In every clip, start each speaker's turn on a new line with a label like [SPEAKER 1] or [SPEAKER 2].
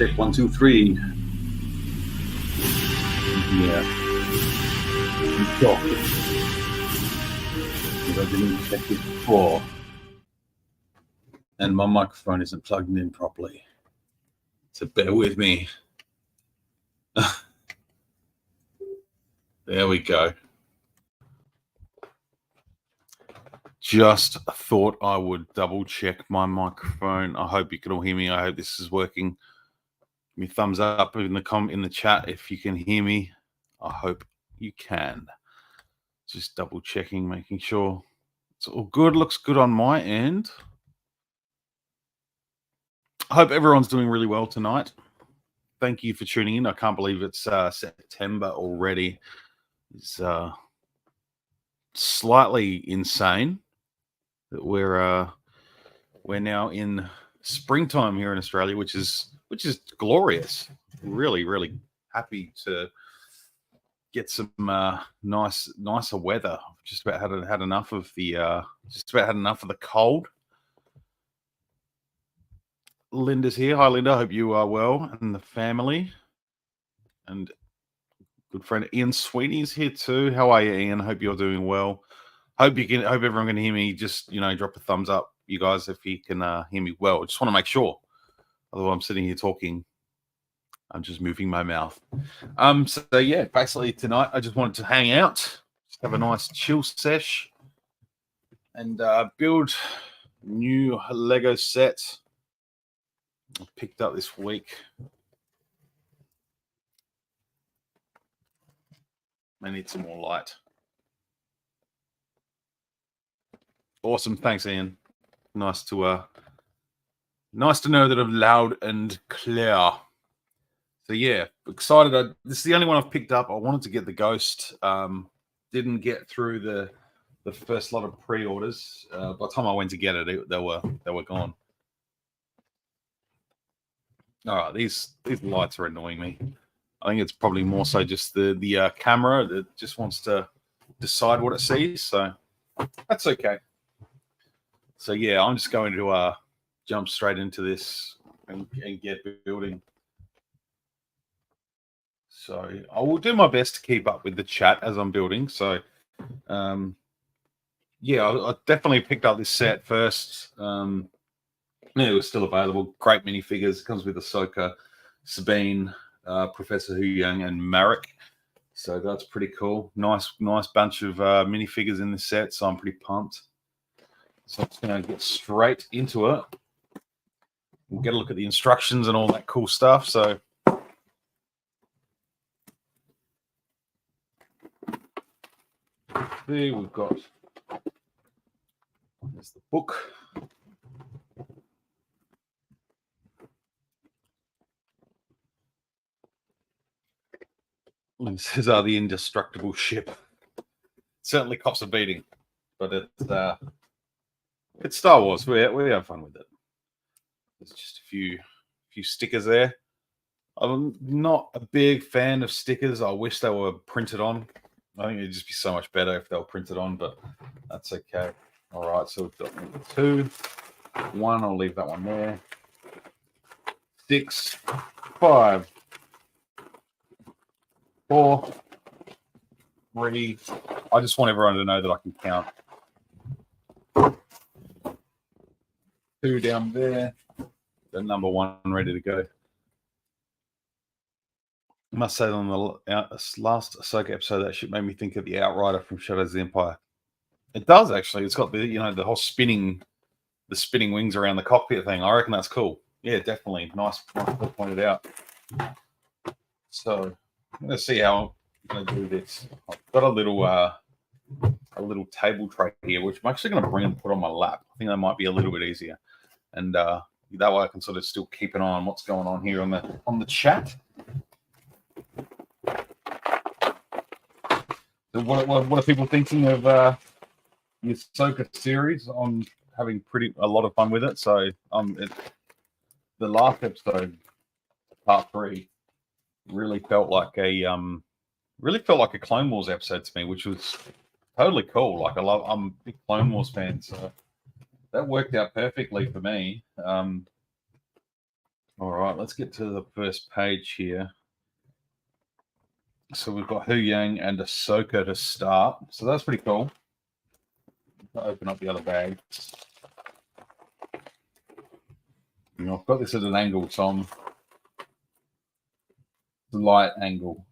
[SPEAKER 1] check 1, 2, 3. Yeah. I didn't check it before. And my microphone isn't plugged in properly. So bear with me. There we go. Just thought I would double check my microphone. I hope you can all hear me. I hope this is working. Give me a thumbs up in the chat if you can hear me. I hope you can. Just double checking, making sure it's all good. Looks good on my end. I hope everyone's doing really well tonight. Thank you for tuning in. I can't believe it's September already. It's slightly insane that we're now in springtime here in Australia, which is glorious. Really, really happy to get some nicer weather. Just about had enough of the cold. Linda's here. Hi, Linda. Hope you are well and the family. And good friend Ian Sweeney's here too. How are you, Ian? Hope you're doing well. Hope everyone can hear me. Just drop a thumbs up, you guys, if you can hear me well. I just want to make sure. Otherwise, I'm sitting here talking. I'm just moving my mouth. So yeah, basically tonight I just wanted to hang out, just have a nice chill sesh, and build new Lego set I picked up this week. I need some more light. Awesome, thanks, Ian. Nice to know that I'm loud and clear. So yeah, excited. This is the only one I've picked up. I wanted to get the Ghost. Didn't get through the first lot of pre-orders. By the time I went to get it, they were gone. All right, these lights are annoying me. I think it's probably more so just the camera that just wants to decide what it sees. So that's okay. So yeah, I'm just going to jump straight into this and get building. So I will do my best to keep up with the chat as I'm building. So yeah, I definitely picked up this set first. It was still available. Great minifigures. It comes with Ahsoka, Sabine, Professor Hu Yang, and Marek. So that's pretty cool. Nice bunch of minifigures in this set. So I'm pretty pumped. So I'm just going to get straight into it. We'll get a look at the instructions and all that cool stuff. So there we've got, there's the book. And this is the indestructible ship. Certainly cops a beating, but it's Star Wars. We have fun with it. There's just a few stickers there. I'm not a big fan of stickers. I wish they were printed on. I think it'd just be so much better if they were printed on, but that's okay. All right, so we've got 2, 1. I'll leave that one there. 6, 5, 4, 3. I just want everyone to know that I can count. 2 down there. The number 1 ready to go. I must say, on the last Ahsoka episode, that shit made me think of the Outrider from Shadows of the Empire. It does, actually. It's got the whole spinning wings around the cockpit thing. I reckon that's cool. Yeah, definitely. Nice pointed out. So let's see how I'm going to do this. I've got a little table tray here, which I'm actually going to bring and put on my lap. I think that might be a little bit easier, and that way I can sort of still keep an eye on what's going on here on the chat. So what are people thinking of the Ahsoka series? I'm having a lot of fun with it. So the last episode, part 3, really felt like a Clone Wars episode to me, which was totally cool. Like I'm a big Clone Wars fan, so that worked out perfectly for me. All right, let's get to the first page here. So we've got Hu Yang and Ahsoka to start. So that's pretty cool. I'll open up the other bag. And I've got this at an angle, Tom. Light angle.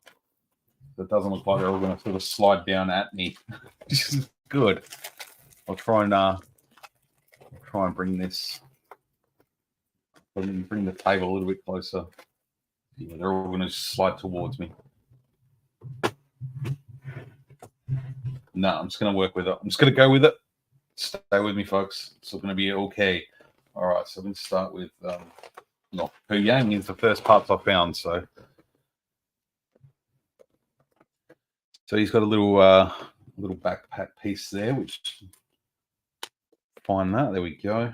[SPEAKER 1] So it doesn't look like they're all going to sort of slide down at me. Which is good. I'll try and bring this. Bring the table a little bit closer. Yeah, they're all going to slide towards me. No, I'm just going to work with it. I'm just going to go with it. Stay with me, folks. It's all going to be okay. All right, so let's start with Hu Yang is the first parts I found. So he's got a little backpack piece there, which find that. There we go.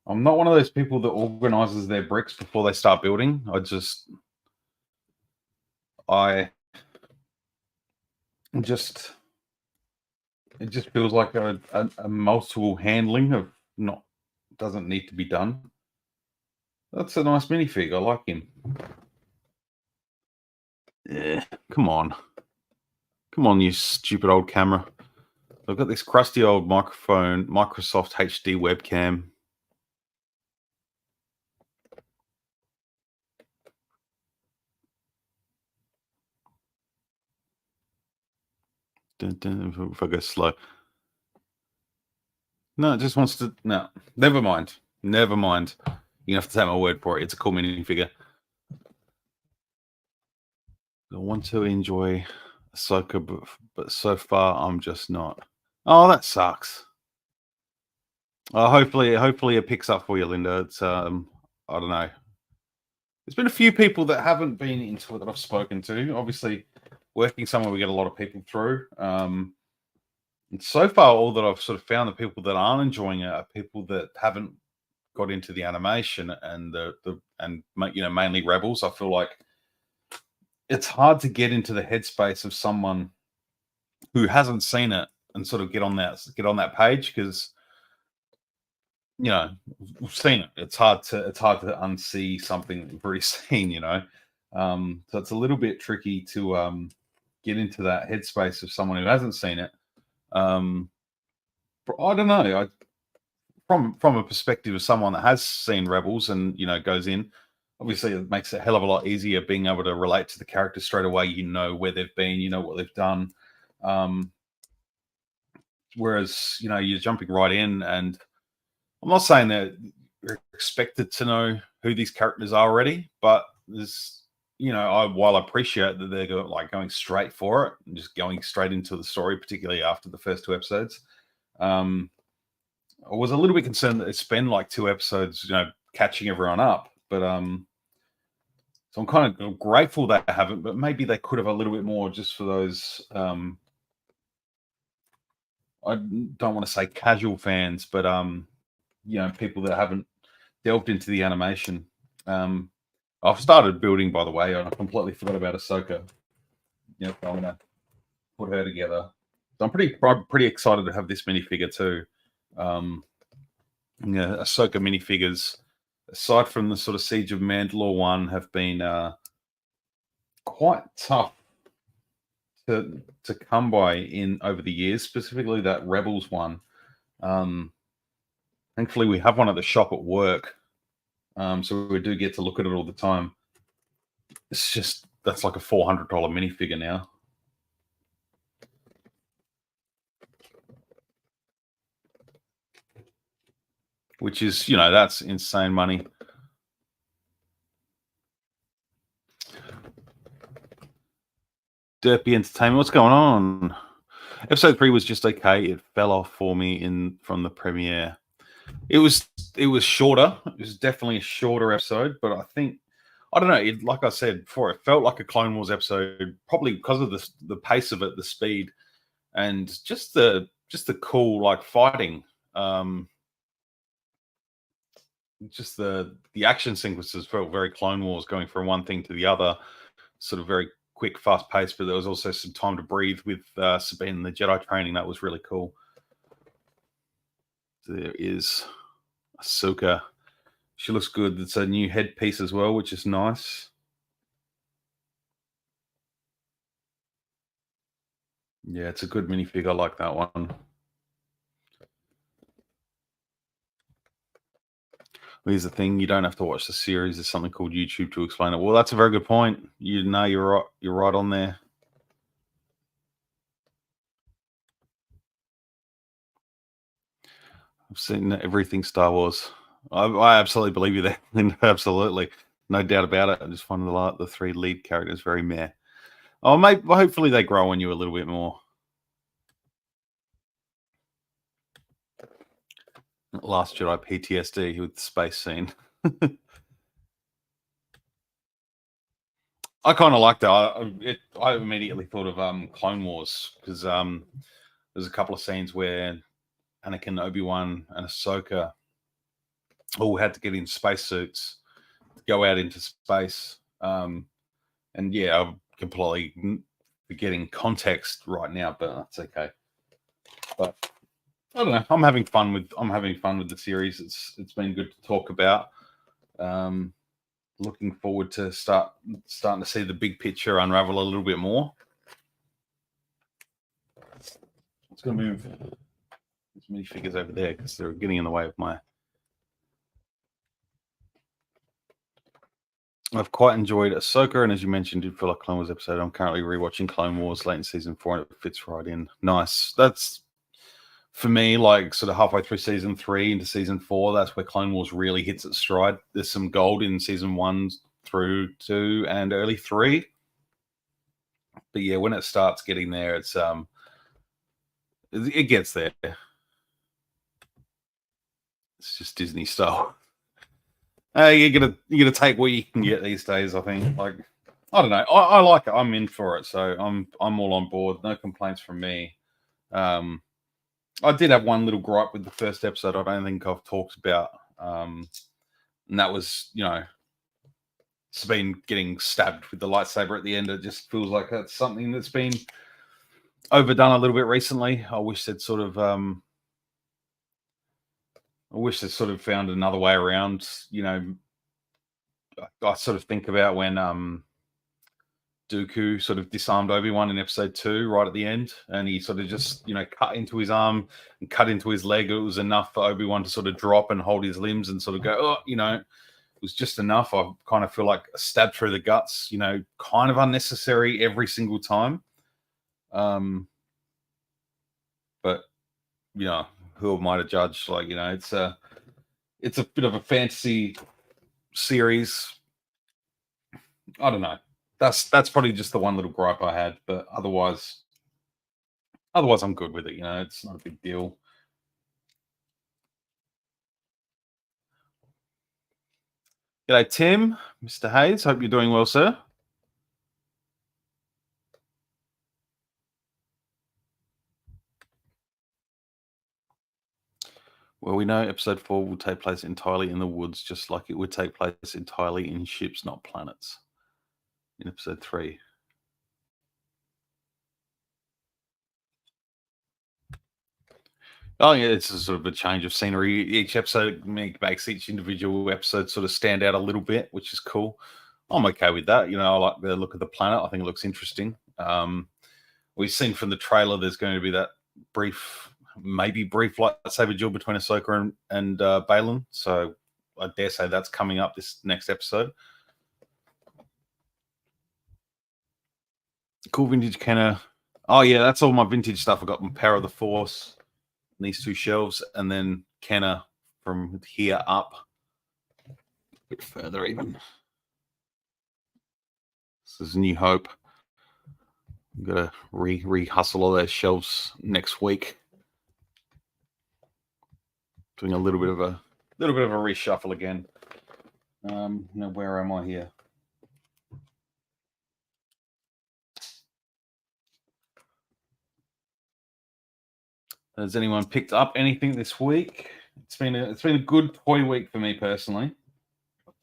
[SPEAKER 1] I'm not one of those people that organizes their bricks before they start building. It just feels like a multiple handling of doesn't need to be done. That's a nice minifig. I like him. Yeah, come on, you stupid old camera. I've got this crusty old microphone, Microsoft HD webcam. If I go slow. No, it just wants to. No, never mind. Never mind. You have to take my word for it. It's a cool minifigure. I want to enjoy Ahsoka, but so far I'm just not. Oh, that sucks. Hopefully it picks up for you, Linda. It's I don't know. There's been a few people that haven't been into it that I've spoken to. Obviously, working somewhere we get a lot of people through. And so far, all that I've sort of found, the people that aren't enjoying it are people that haven't got into the animation and mainly Rebels. I feel like it's hard to get into the headspace of someone who hasn't seen it and sort of get on that page, because we've seen it. It's hard to unsee something that we've already seen. So it's a little bit tricky to get into that headspace of someone who hasn't seen it. But I don't know. From a perspective of someone that has seen Rebels and goes in, obviously it makes it a hell of a lot easier being able to relate to the characters straight away. You know where they've been, you know what they've done. Whereas you're jumping right in, and I'm not saying that you're expected to know who these characters are already, but there's while I appreciate that they're going straight for it and just going straight into the story, particularly after the first 2 episodes. I was a little bit concerned that they spend like 2 episodes, catching everyone up. But so I'm kind of grateful they haven't, but maybe they could have a little bit more just for those. I don't want to say casual fans, but people that haven't delved into the animation. I've started building, by the way, and I completely forgot about Ahsoka. So I'm gonna put her together. So I'm pretty excited to have this minifigure too. Ahsoka minifigures, aside from the sort of Siege of Mandalore one, have been quite tough to come by in over the years, specifically that Rebels one. Thankfully, we have one at the shop at work, so we do get to look at it all the time. It's just that's like a $400 minifigure now. Which is, that's insane money. Derpy Entertainment, what's going on? Episode 3 was just okay. It fell off for me from the premiere. It was shorter. It was definitely a shorter episode, but I don't know. Like I said before, it felt like a Clone Wars episode, probably because of the pace of it, the speed, and just the cool like fighting. Just the action sequences felt very Clone Wars, going from one thing to the other, sort of very quick, fast paced. But there was also some time to breathe with Sabine and the Jedi training. That was really cool. There is Ahsoka. She looks good. It's a new headpiece as well, which is nice. Yeah, it's a good minifig. I like that one. Here's the thing: you don't have to watch the series. There's something called YouTube to explain it. Well, that's a very good point. You know, you're right. You're right on there. I've seen everything Star Wars. I absolutely believe you there. Absolutely, no doubt about it. I just find the three lead characters very meh. Oh, maybe hopefully they grow on you a little bit more. Last Jedi PTSD with the space scene. I kind of like that. I immediately thought of Clone Wars because there's a couple of scenes where Anakin, Obi-Wan, and Ahsoka all had to get in spacesuits to go out into space. And yeah, I'm completely forgetting context right now, but that's okay. But I don't know. I'm having fun with the series. It's been good to talk about. Looking forward to starting to see the big picture unravel a little bit more. It's going to move as many figures over there because they're getting in the way of my. I've quite enjoyed Ahsoka, and as you mentioned, did feel like Clone Wars episode. I'm currently rewatching Clone Wars late in season 4, and it fits right in. Nice. That's for me, like sort of halfway through season 3 into season 4. That's where Clone Wars really hits its stride. There's some gold in season 1 through 2 and early 3, but yeah, when it starts getting there, it gets there. It's just Disney style. You're gonna take what you can get these days. I think. Like, I don't know. I like it. I'm in for it. So I'm all on board. No complaints from me. I did have one little gripe with the first episode. I don't think I've talked about, and that was it's been getting stabbed with the lightsaber at the end. It just feels like that's something that's been overdone a little bit recently. I wish they'd sort of found another way around. I sort of think about when Dooku sort of disarmed Obi-Wan in episode 2 right at the end, and he sort of just cut into his arm and cut into his leg. It was enough for Obi-Wan to sort of drop and hold his limbs and sort of go, it was just enough. I kind of feel like a stab through the guts, kind of unnecessary every single time. But who am I to judge? Like, it's a bit of a fantasy series. I don't know. That's probably just the one little gripe I had, but otherwise I'm good with it. It's not a big deal. G'day, Tim, Mr. Hayes. Hope you're doing well, sir. Well, we know episode 4 will take place entirely in the woods, just like it would take place entirely in ships, not planets. In episode 3. Oh yeah, it's a sort of a change of scenery. Each episode makes each individual episode sort of stand out a little bit, which is cool. I'm okay with that. I like the look of the planet. I think it looks interesting. We've seen from the trailer there's going to be that brief lightsaber duel between Ahsoka and Balin. So I dare say that's coming up this next episode. Cool vintage Kenner. Oh yeah, that's all my vintage stuff. I got my Power of the Force, these 2 shelves, and then Kenner from here up a bit further even. This is New Hope. I'm gonna re-hustle all those shelves next week. Doing a little bit of a reshuffle again. Now where am I here? Has anyone picked up anything this week? It's been a good toy week for me personally.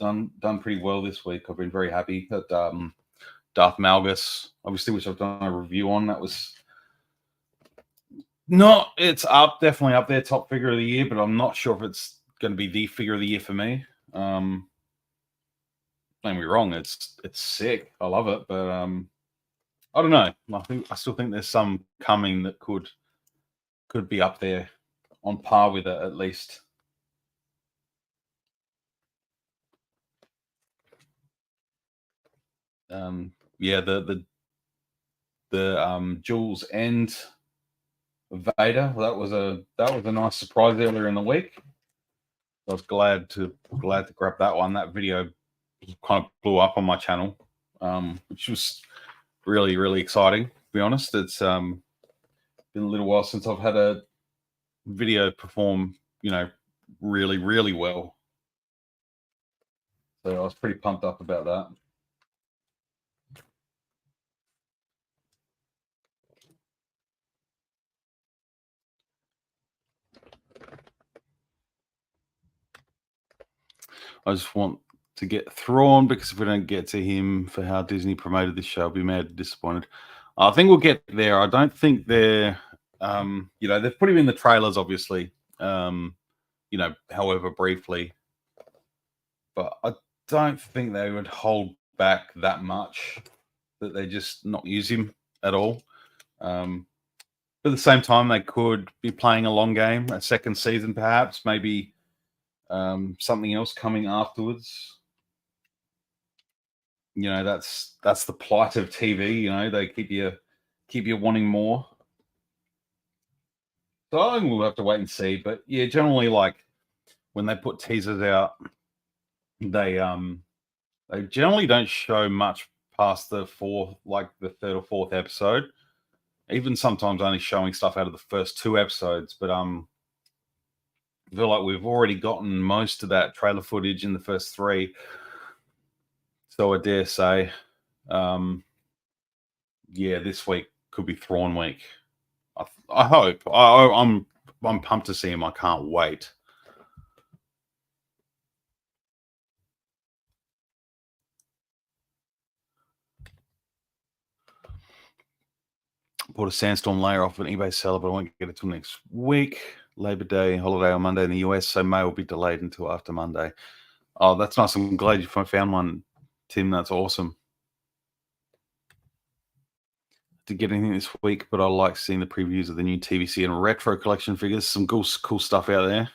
[SPEAKER 1] I've done pretty well this week. I've been very happy at Darth Malgus, obviously, which I've done a review on. That was it's definitely up there, top figure of the year, but I'm not sure if it's going to be the figure of the year for me. Don't get me wrong, it's sick. I love it, but I don't know. I still think there's some coming that could be up there on par with it at least. Yeah, the Jules End Vader. That was a nice surprise earlier in the week. I was glad to grab that one. That video kind of blew up on my channel, which was really exciting. To be honest, it's been a little while since I've had a video perform, really well. So I was pretty pumped up about that. I just want to get Thrawn because if we don't get to him for how Disney promoted this show, I'll be mad and disappointed. I think we'll get there. I don't think they're, they've put him in the trailers, obviously, however briefly, but I don't think they would hold back that much that they just not use him at all. But at the same time, they could be playing a long game, a second season, perhaps, maybe something else coming afterwards. That's the plight of TV. They keep you wanting more. So I think we'll have to wait and see. But yeah, generally, like when they put teasers out, they generally don't show much past the third or fourth episode. Even sometimes only showing stuff out of the first two episodes. But I feel like we've already gotten most of that trailer footage in the first three. So I dare say, this week could be Thrawn week. I hope. I'm pumped to see him. I can't wait. Bought a Sandstorm layer off an eBay seller, but I won't get it till next week. Labor Day holiday on Monday in the US, so May will be delayed until after Monday. Oh, that's nice. I'm glad you found one, Tim. That's awesome. To get anything this week, but I like seeing the previews of the new TVC and retro collection figures. Some cool stuff out there.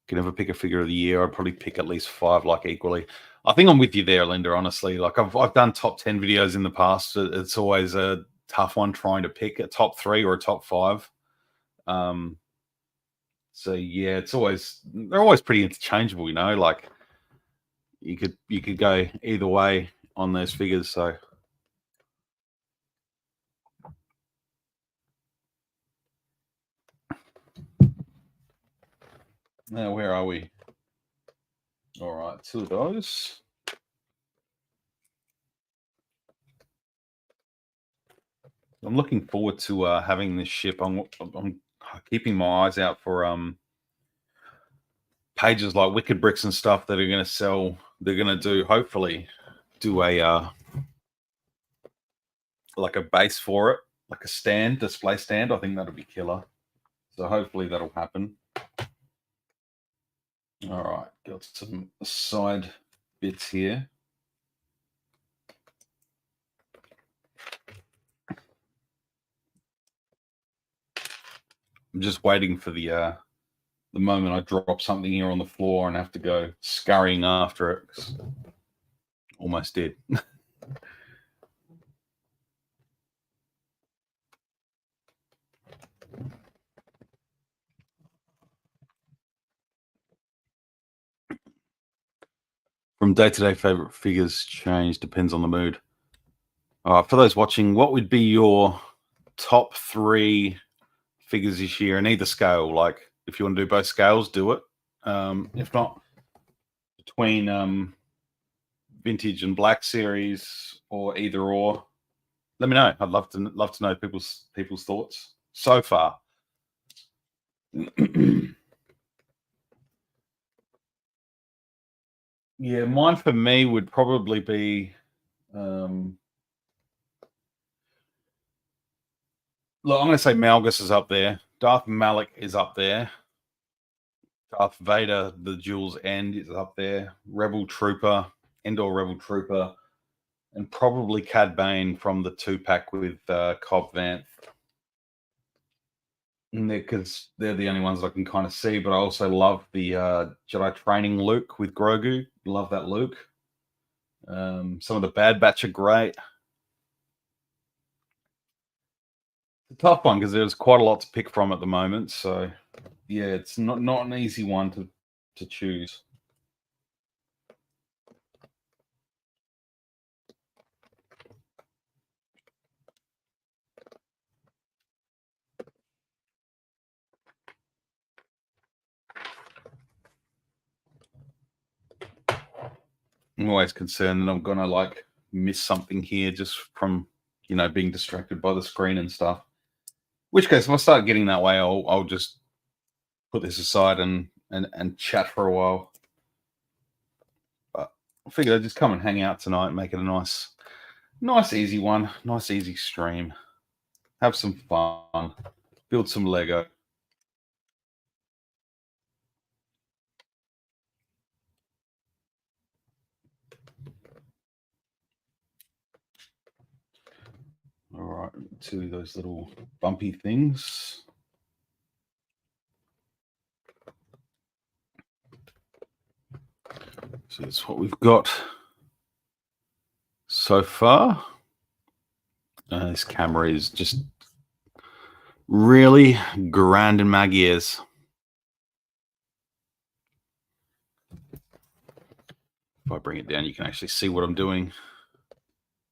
[SPEAKER 1] Can never pick a figure of the year. I'd probably pick at least 5, like equally. I think I'm with you there, Linda. Honestly, like I've done top 10 videos in the past. It's always a tough one trying to pick a top 3 or a top 5. So yeah, they're always pretty interchangeable. Like you could go either way on those figures. So. Now, where are we? All right, 2 of those. I'm looking forward to having this ship. I'm keeping my eyes out for pages like Wicked Bricks and stuff that are going to sell. They're going to hopefully do a like a base for it, like a display stand. I think that'll be killer. So hopefully that'll happen. All right, got some side bits here. I'm just waiting for the moment I drop something here on the floor and have to go scurrying after it. Almost did. From day-to-day favorite figures change depends on the mood. For those watching, what would be your top 3 figures this year in either scale? Like, if you want to do both scales, do it. If not, between vintage and black series or either or, let me know. I'd love to know people's thoughts so far. Yeah, mine for me would probably be look, I'm going to say Malgus is up there. Darth Malik is up there. Darth Vader, the Jules End is up there. Rebel Trooper, Endor Rebel Trooper, and probably Cad Bane from the 2-pack with Cobb Vanth. Because they're the only ones I can kind of see, but I also love the Jedi training Luke with Grogu. Love that Luke. Some of the Bad Batch are great. It's a tough one because there's quite a lot to pick from at the moment. So yeah, it's not an easy one to choose. I'm always concerned that I'm gonna like miss something here just from being distracted by the screen and stuff. Which case, if I start getting that way, I'll just put this aside and chat for a while. But I figured I'd just come and hang out tonight, make it a nice easy one, nice easy stream. Have some fun, build some Lego. All right, to those little bumpy things. So that's what we've got so far. This camera is just really grand in my gears. If I bring it down, you can actually see what I'm doing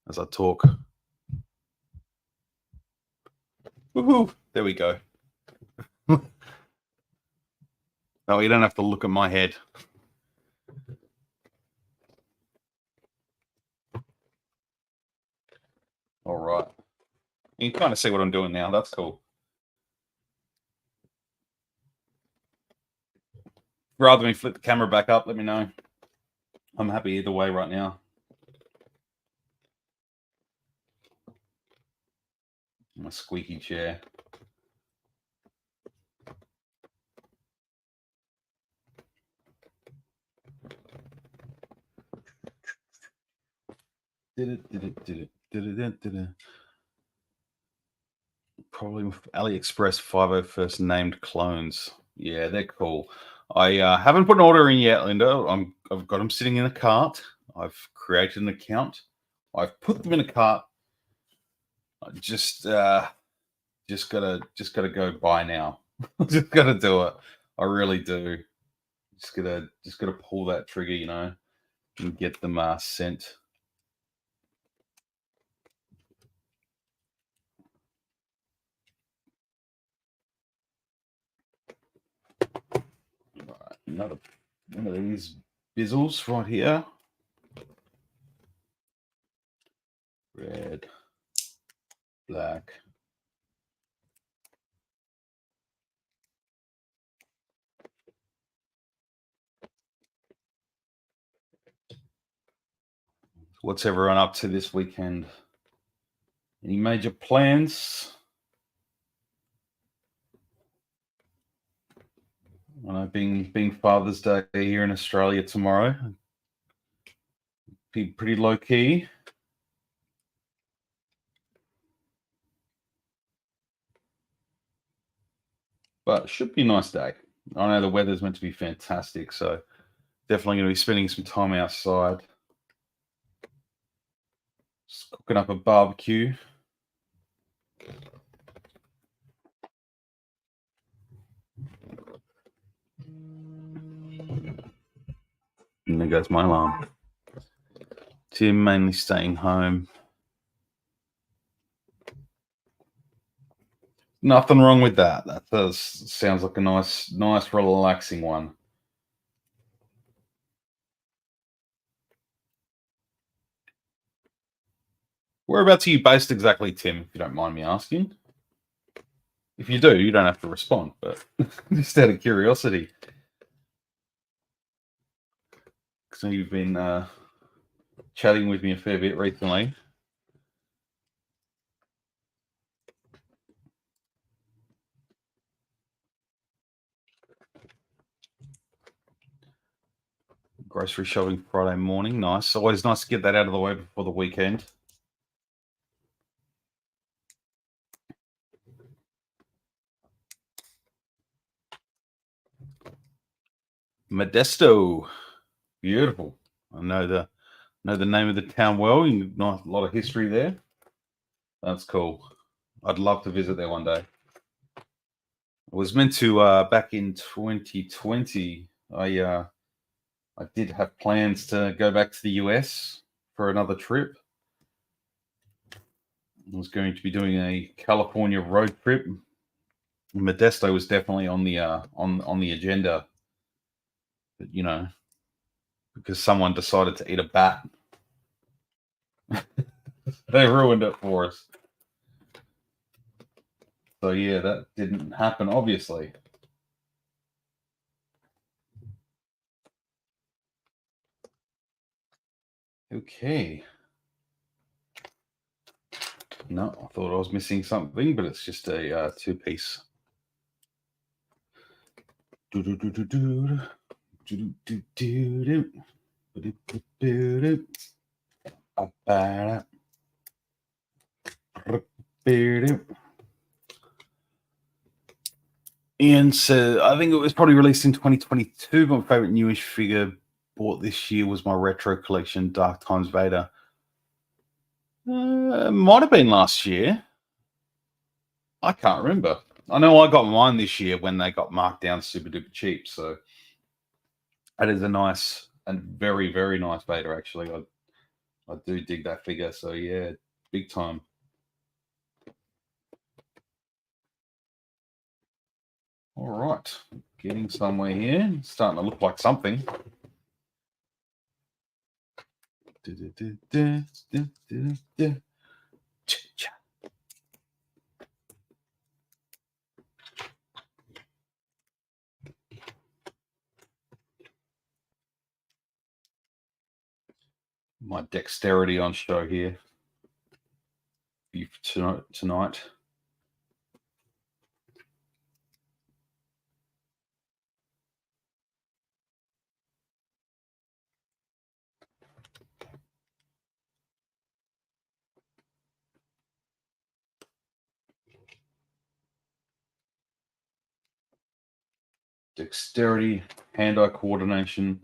[SPEAKER 1] as I talk. Woohoo! There we go. No, you don't have to look at my head. All right. You can kind of see what I'm doing now. That's cool. Rather than flip the camera back up, let me know. I'm happy either way right now. My squeaky chair. Probably AliExpress 501st named clones. Yeah, they're cool. I haven't put an order in yet, Linda. I've got them sitting in a cart. I've created an account. I've put them in a cart. I just gotta go buy now. Just gotta do it. I really do. Just gotta pull that trigger, and get them sent. Right, another one of these bizzles right here. Red, black. What's everyone up to this weekend? Any major plans? I know being Father's Day here in Australia tomorrow, be pretty low key. But it should be a nice day. I know the weather's meant to be fantastic, so definitely going to be spending some time outside. Just cooking up a barbecue. And there goes my alarm. Tim mainly staying home. Nothing wrong with that. That sounds like a nice, relaxing one. Whereabouts are you based exactly, Tim, if you don't mind me asking? If you do, you don't have to respond, but just out of curiosity. So you've been chatting with me a fair bit recently. Grocery shopping Friday morning. Nice. Always nice to get that out of the way before the weekend. Modesto. Beautiful. I know the name of the town well. Nice, a lot of history there. That's cool. I'd love to visit there one day. I was meant to back in 2020. I did have plans to go back to the US for another trip. I was going to be doing a California road trip. Modesto was definitely on the on the agenda, but because someone decided to eat a bat, they ruined it for us. So yeah, that didn't happen, obviously. Okay. No, I thought I was missing something, but it's just a two-piece. Ian said, I think it was probably released in 2022. My favorite newish figure bought this year was my retro collection, Dark Times Vader. Might have been last year. I can't remember. I know I got mine this year when they got marked down super duper cheap. So that is a nice and very, very nice Vader, actually. I do dig that figure. So yeah, big time. All right. Getting somewhere here. It's starting to look like something. My dexterity on show here tonight. Dexterity, hand-eye coordination.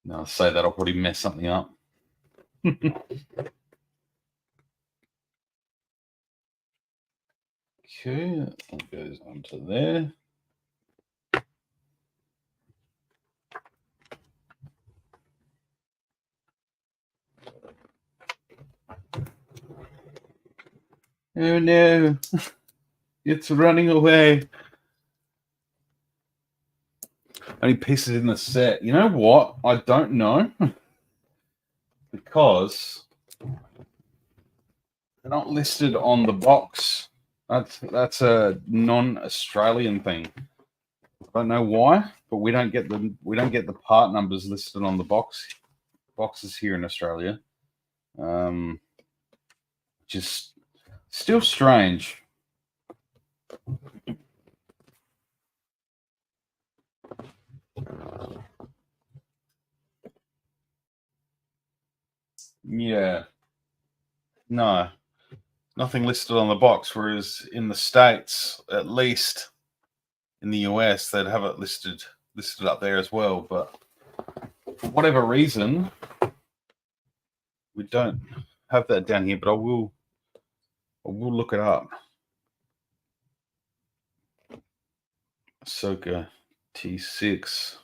[SPEAKER 1] Now, I'll say that I'll probably mess something up. Okay, that goes onto there. Oh no, it's running away. Only pieces in the set. You know what? I don't know. Because they're not listed on the box. That's a non-Australian thing. I don't know why, but we don't get the part numbers listed on the boxes here in Australia. Just still strange. Yeah. No. Nothing listed on the box, whereas in the States, at least in the US, they'd have it listed up there as well. But for whatever reason, we don't have that down here. But I will look it up. Ahsoka T6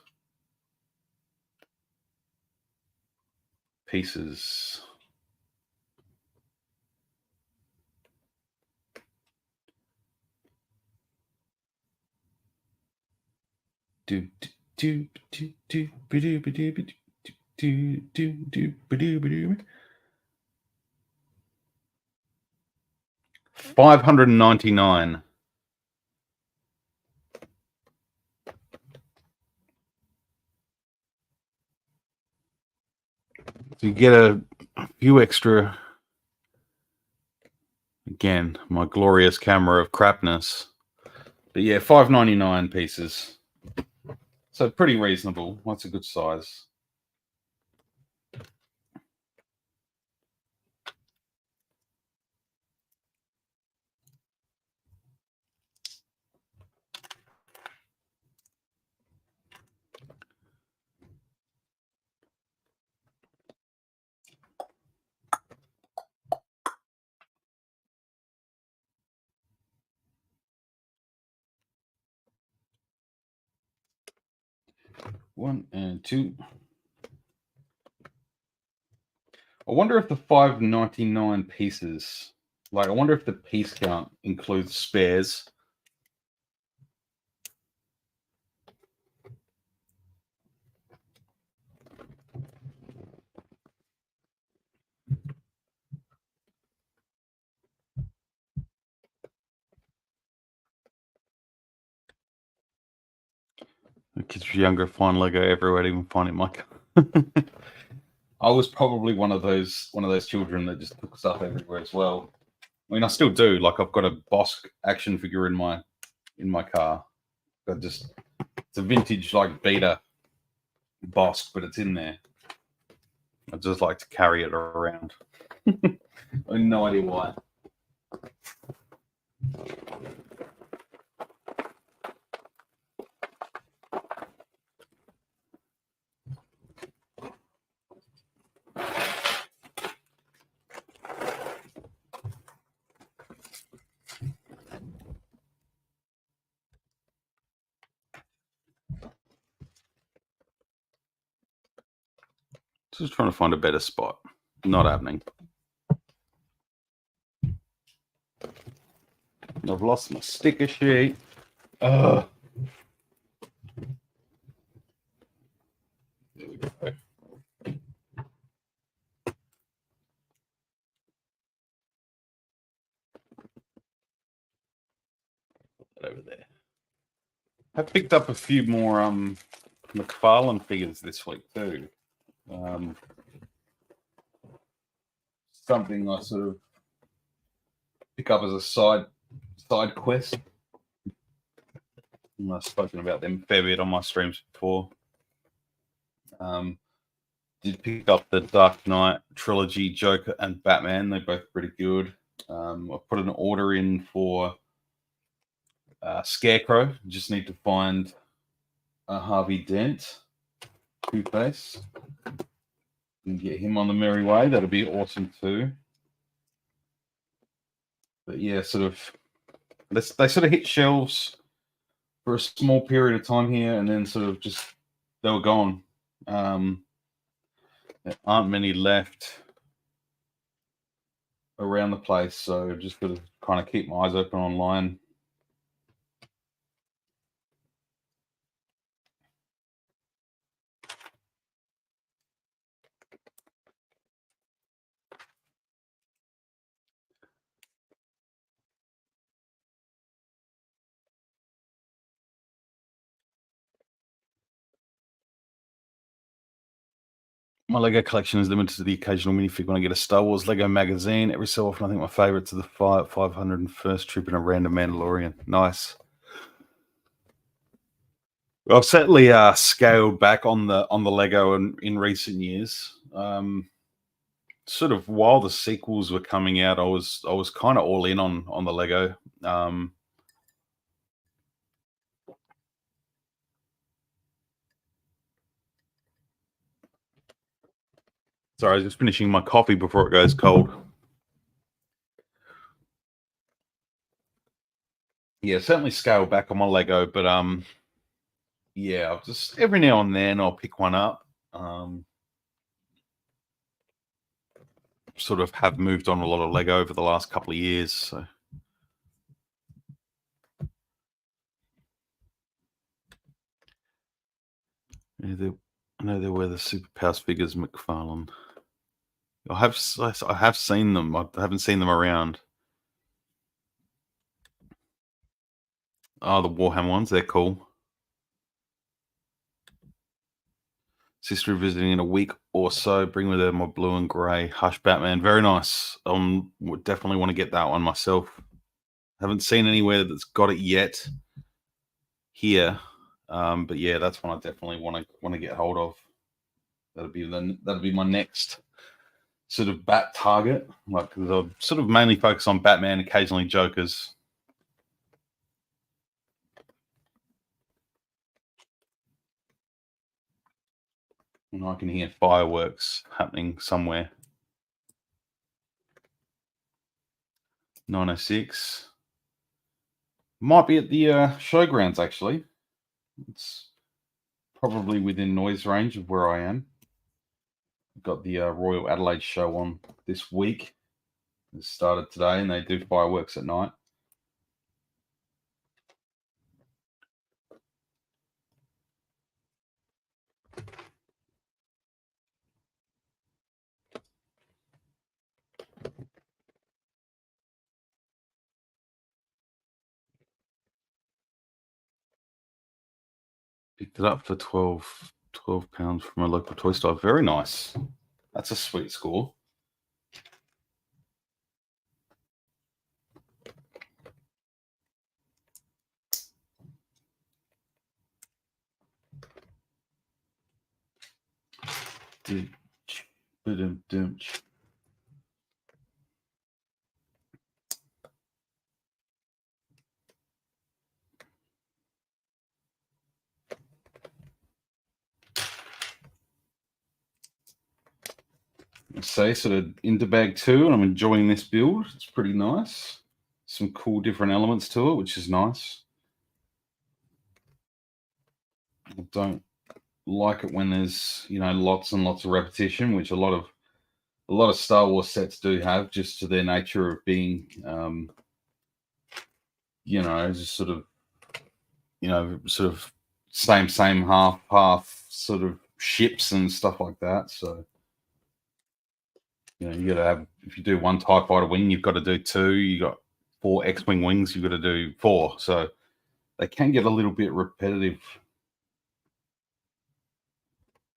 [SPEAKER 1] pieces. Do do do do do do do do do do do 599. So you get a few extra Again, my glorious camera of crapness. But yeah, $5.99 pieces. So pretty reasonable. That's a good size. One and two. I wonder if the $5.99 pieces, like, I wonder if the piece count includes spares. The kids were younger, find Lego everywhere, I'd even find it in my car. I was probably one of those children that just took stuff everywhere as well. I mean, I still do. Like, I've got a Bosk action figure in my car. It's a vintage like beta Bosk, but it's in there. I just like to carry it around. I have no idea why. Just trying to find a better spot. Not happening. I've lost my sticker sheet. Ugh. There we go. Over there. I picked up a few more McFarlane figures this week too. Something I sort of pick up as a side quest. And I've spoken about them a fair bit on my streams before. Did pick up the Dark Knight trilogy, Joker and Batman. They're both pretty good. I put an order in for Scarecrow. Just need to find a Harvey Dent Two-Face and get him on the merry way. That'll be awesome too. But yeah, sort of they sort of hit shelves for a small period of time here, and then sort of just they were gone. There aren't many left around the place, so just got to kind of keep my eyes open online. My Lego collection is limited to the occasional minifig when I get a Star Wars Lego magazine. Every so often, I think my favourites are the 501st trip and a random Mandalorian. Nice. Well, I've certainly scaled back on the Lego in recent years. Sort of while the sequels were coming out, I was kind of all in on the Lego. Sorry, I was just finishing my coffee before it goes cold. Yeah, certainly scale back on my Lego, but yeah, I'll just every now and then I'll pick one up. Sort of have moved on a lot of Lego over the last couple of years. So. Yeah, I know there were the Superpowers figures, McFarlane. I have seen them. I haven't seen them around. Oh, the Warhammer ones, they're cool. Sister visiting in a week or so. Bring with her my blue and grey Hush Batman. Very nice. Would definitely want to get that one myself. Haven't seen anywhere that's got it yet here. But yeah, that's one I definitely want to get hold of. That'll be my next sort of bat target. Like, because I sort of mainly focus on Batman, occasionally Jokers. And I can hear fireworks happening somewhere. 906. Might be at the showgrounds, actually. It's probably within noise range of where I am. I've got the Royal Adelaide show on this week. It started today, and they do fireworks at night. Picked it up for 12 pounds from a local toy store. Very nice. That's a sweet score. Say sort of into bag 2, and I'm enjoying this build. It's pretty nice. Some cool different elements to it, which is nice. I don't like it when there's lots and lots of repetition, which a lot of Star Wars sets do have, just to their nature of being just sort of same half sort of ships and stuff like that. So you got to have, if you do one TIE fighter wing, you've got to do 2. You got 4 X-wing wings, you've got to do 4. So they can get a little bit repetitive.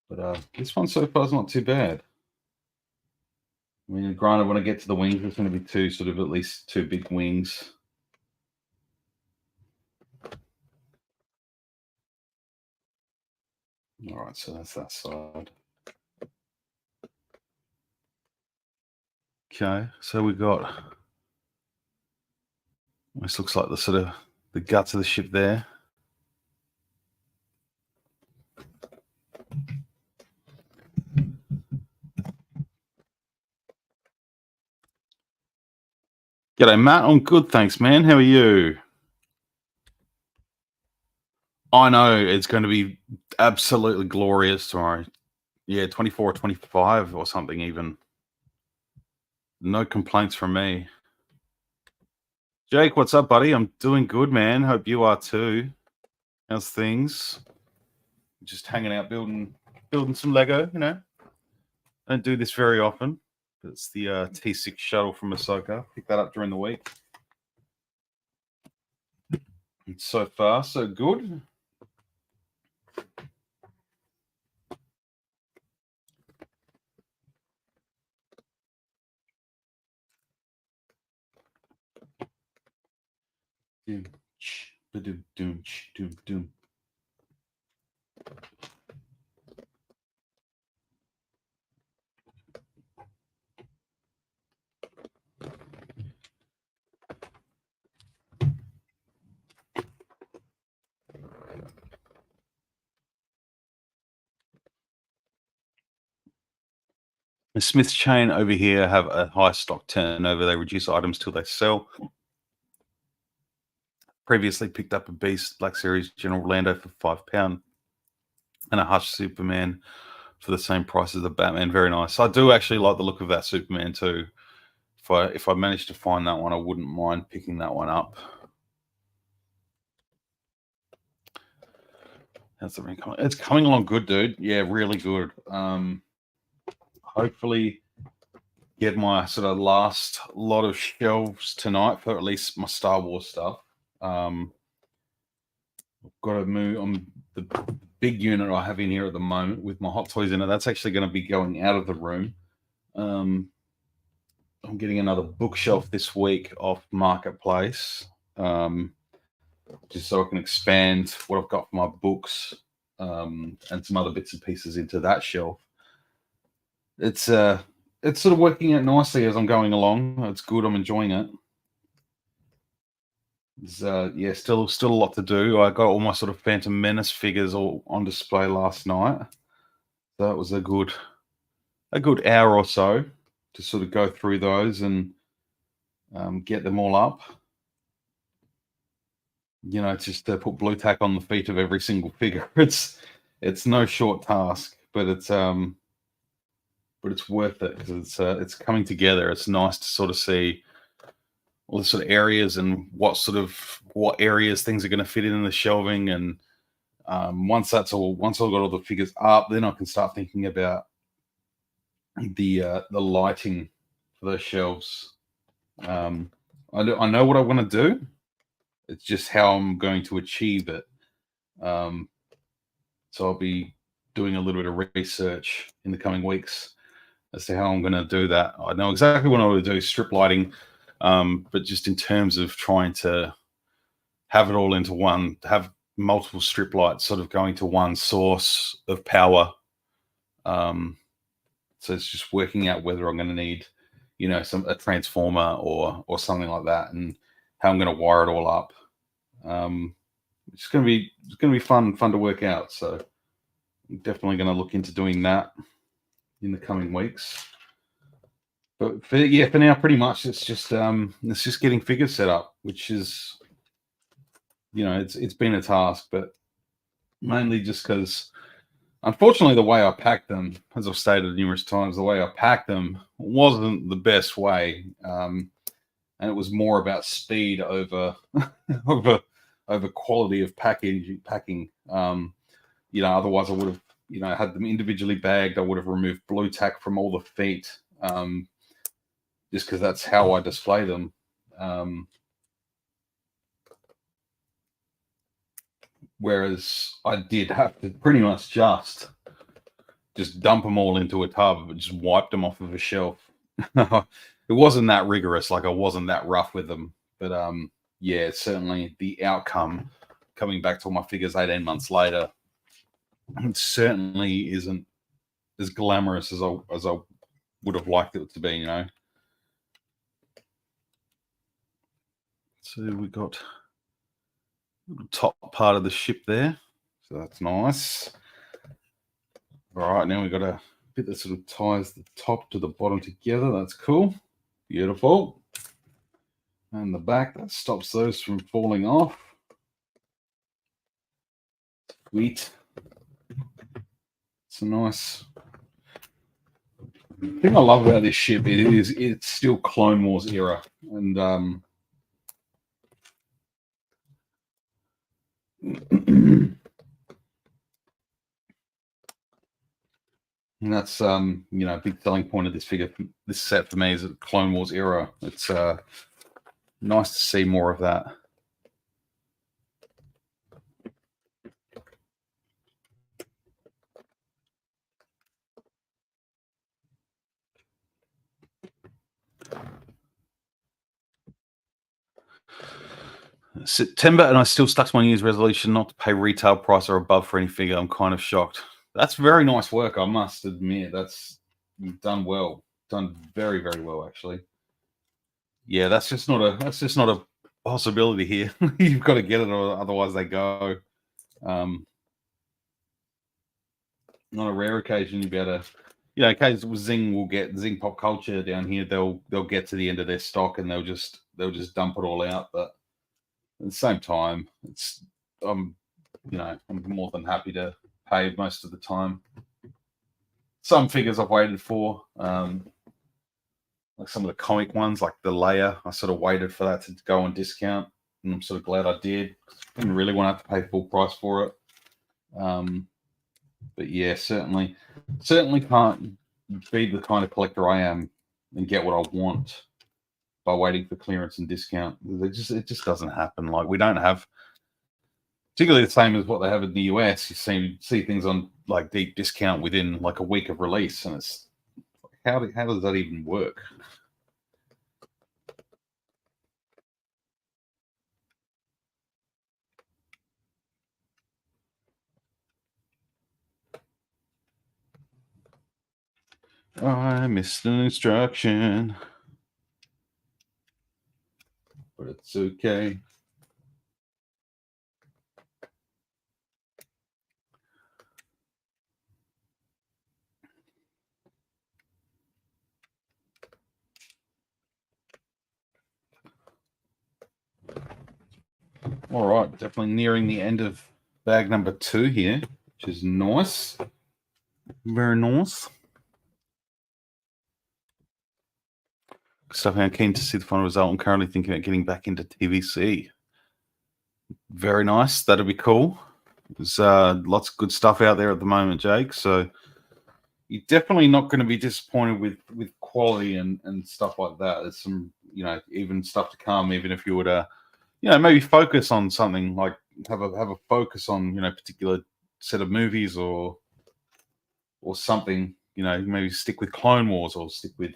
[SPEAKER 1] But this one so far is not too bad. I mean, granted, when I get to the wings, there's going to be at least 2 big wings. All right, so that's that side. Okay, so we got, this looks like the guts of the ship there. G'day, Matt. I'm good, thanks, man. How are you? I know it's going to be absolutely glorious tomorrow. Yeah, 24 or 25 or something even. No complaints from me. Jake, what's up, buddy? I'm doing good, man. Hope you are too. How's things? Just hanging out, building some Lego, Don't do this very often. It's the T6 shuttle from Ahsoka. Pick that up during the week. And so far, so good. Doom. The Smith's chain over here have a high stock turnover. They reduce items till they sell. Previously picked up a Beast Black Series General Lando for £5 and a Hush Superman for the same price as the Batman. Very nice. I do actually like the look of that Superman too. If I manage to find that one, I wouldn't mind picking that one up. How's the ring coming? It's coming along good, dude. Yeah, really good. Hopefully get my sort of last lot of shelves tonight for at least my Star Wars stuff. I've got to move on. The big unit I have in here at the moment with my hot toys in it, that's actually going to be going out of the room. I'm getting another bookshelf this week off Marketplace, just so I can expand what I've got for my books, and some other bits and pieces into that shelf. It's sort of working out nicely as I'm going along. It's good. I'm enjoying it. Yeah, still a lot to do. I got all my sort of Phantom Menace figures all on display last night. That was a good hour or so to sort of go through those and get them all up. You know, it's just to put blue tack on the feet of every single figure. It's no short task, but it's worth it because it's coming together. It's nice to sort of see all the sort of areas and what areas things are going to fit in the shelving. And once I've got all the figures up, then I can start thinking about the lighting for those shelves. I know what I want to do. It's just how I'm going to achieve it. So I'll be doing a little bit of research in the coming weeks as to how I'm going to do that. I know exactly what I want to do, strip lighting, but just in terms of trying to have it all into one, have multiple strip lights sort of going to one source of power. So it's just working out whether I'm going to need, a transformer or something like that, and how I'm going to wire it all up. It's going to be fun to work out. So I'm definitely going to look into doing that in the coming weeks. But for now, pretty much it's just getting figures set up, which is, it's been a task, but mainly just because, unfortunately, the way I packed them, as I've stated numerous times, the way I packed them wasn't the best way, and it was more about speed over over quality of packing. Otherwise I would have, had them individually bagged. I would have removed blue tack from all the feet, just because that's how I display them. Whereas I did have to pretty much just dump them all into a tub and just wipe them off of a shelf. It wasn't that rigorous, like I wasn't that rough with them. But yeah, certainly the outcome coming back to all my figures 18 months later, it certainly isn't as glamorous as I would have liked it to be, So we got the top part of the ship there. So that's nice. All right, now we've got a bit that sort of ties the top to the bottom together. That's cool. Beautiful. And the back, that stops those from falling off. Sweet. It's a nice. The thing I love about this ship it's still Clone Wars era, and and that's a big selling point of this set for me is the Clone Wars era. It's nice to see more of that. September, and I still stuck to my New Year's resolution not to pay retail price or above for any figure. I'm kind of shocked. That's very nice work, I must admit. You've done well. Done very, very well, actually. Yeah, that's just not a possibility here. You've got to get it, or otherwise they go. Not a rare occasion you'll be able to, occasions Zing Pop Culture down here. They'll get to the end of their stock and they'll just dump it all out. But at the same time, I'm more than happy to pay most of the time. Some figures I've waited for, like some of the comic ones, like the Leia, I sort of waited for that to go on discount, and I'm sort of glad I did. Didn't really want to have to pay full price for it. But yeah, certainly can't be the kind of collector I am and get what I want by waiting for clearance and discount. It just doesn't happen. Like, we don't have particularly the same as what they have in the US. You see things on like deep discount within like a week of release, and it's how does that even work? Oh, I missed an instruction, but it's okay. All right, definitely nearing the end of bag number 2 here, which is nice. Very nice. Stuff. I'm keen to see the final result. I'm currently thinking about getting back into TVC. Very nice. That'll be cool. There's lots of good stuff out there at the moment, Jake. So you're definitely not going to be disappointed with quality and stuff like that. There's some, even stuff to come. Even if you were to, maybe focus on something like have a focus on particular set of movies or something. Maybe stick with Clone Wars or stick with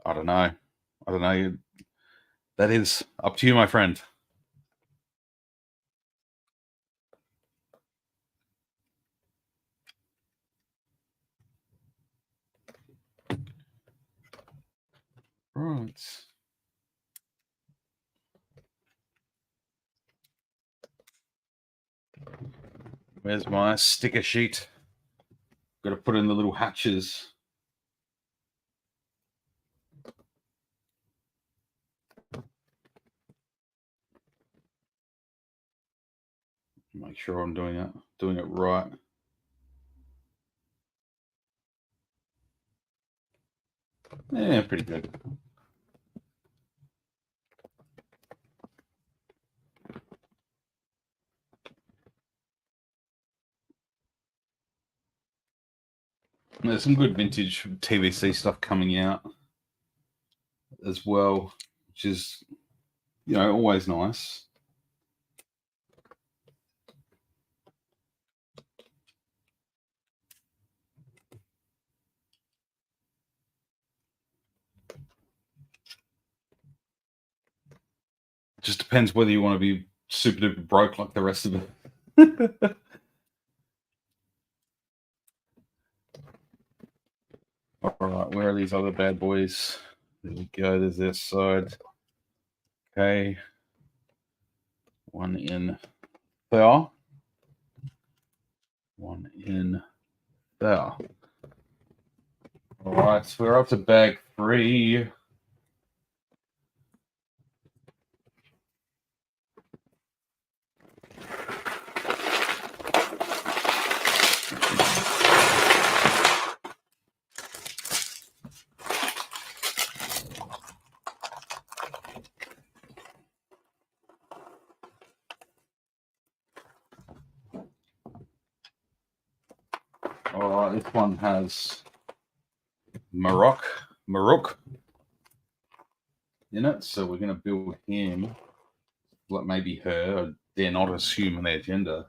[SPEAKER 1] I don't know. I don't know. That is up to you, my friend. Right. Where's my sticker sheet? Got to put in the little hatches. Make sure I'm doing it right. Yeah, pretty good. There's some good vintage TVC stuff coming out as well, which is always nice. Just depends whether you want to be super duper broke like the rest of it. All right, where are these other bad boys? There we go. There's this side. Okay. One in there. One in there. All right, so we're up to bag 3. All right, this one has Marok in it, so we're going to build him. Like maybe her. I dare not assume their gender.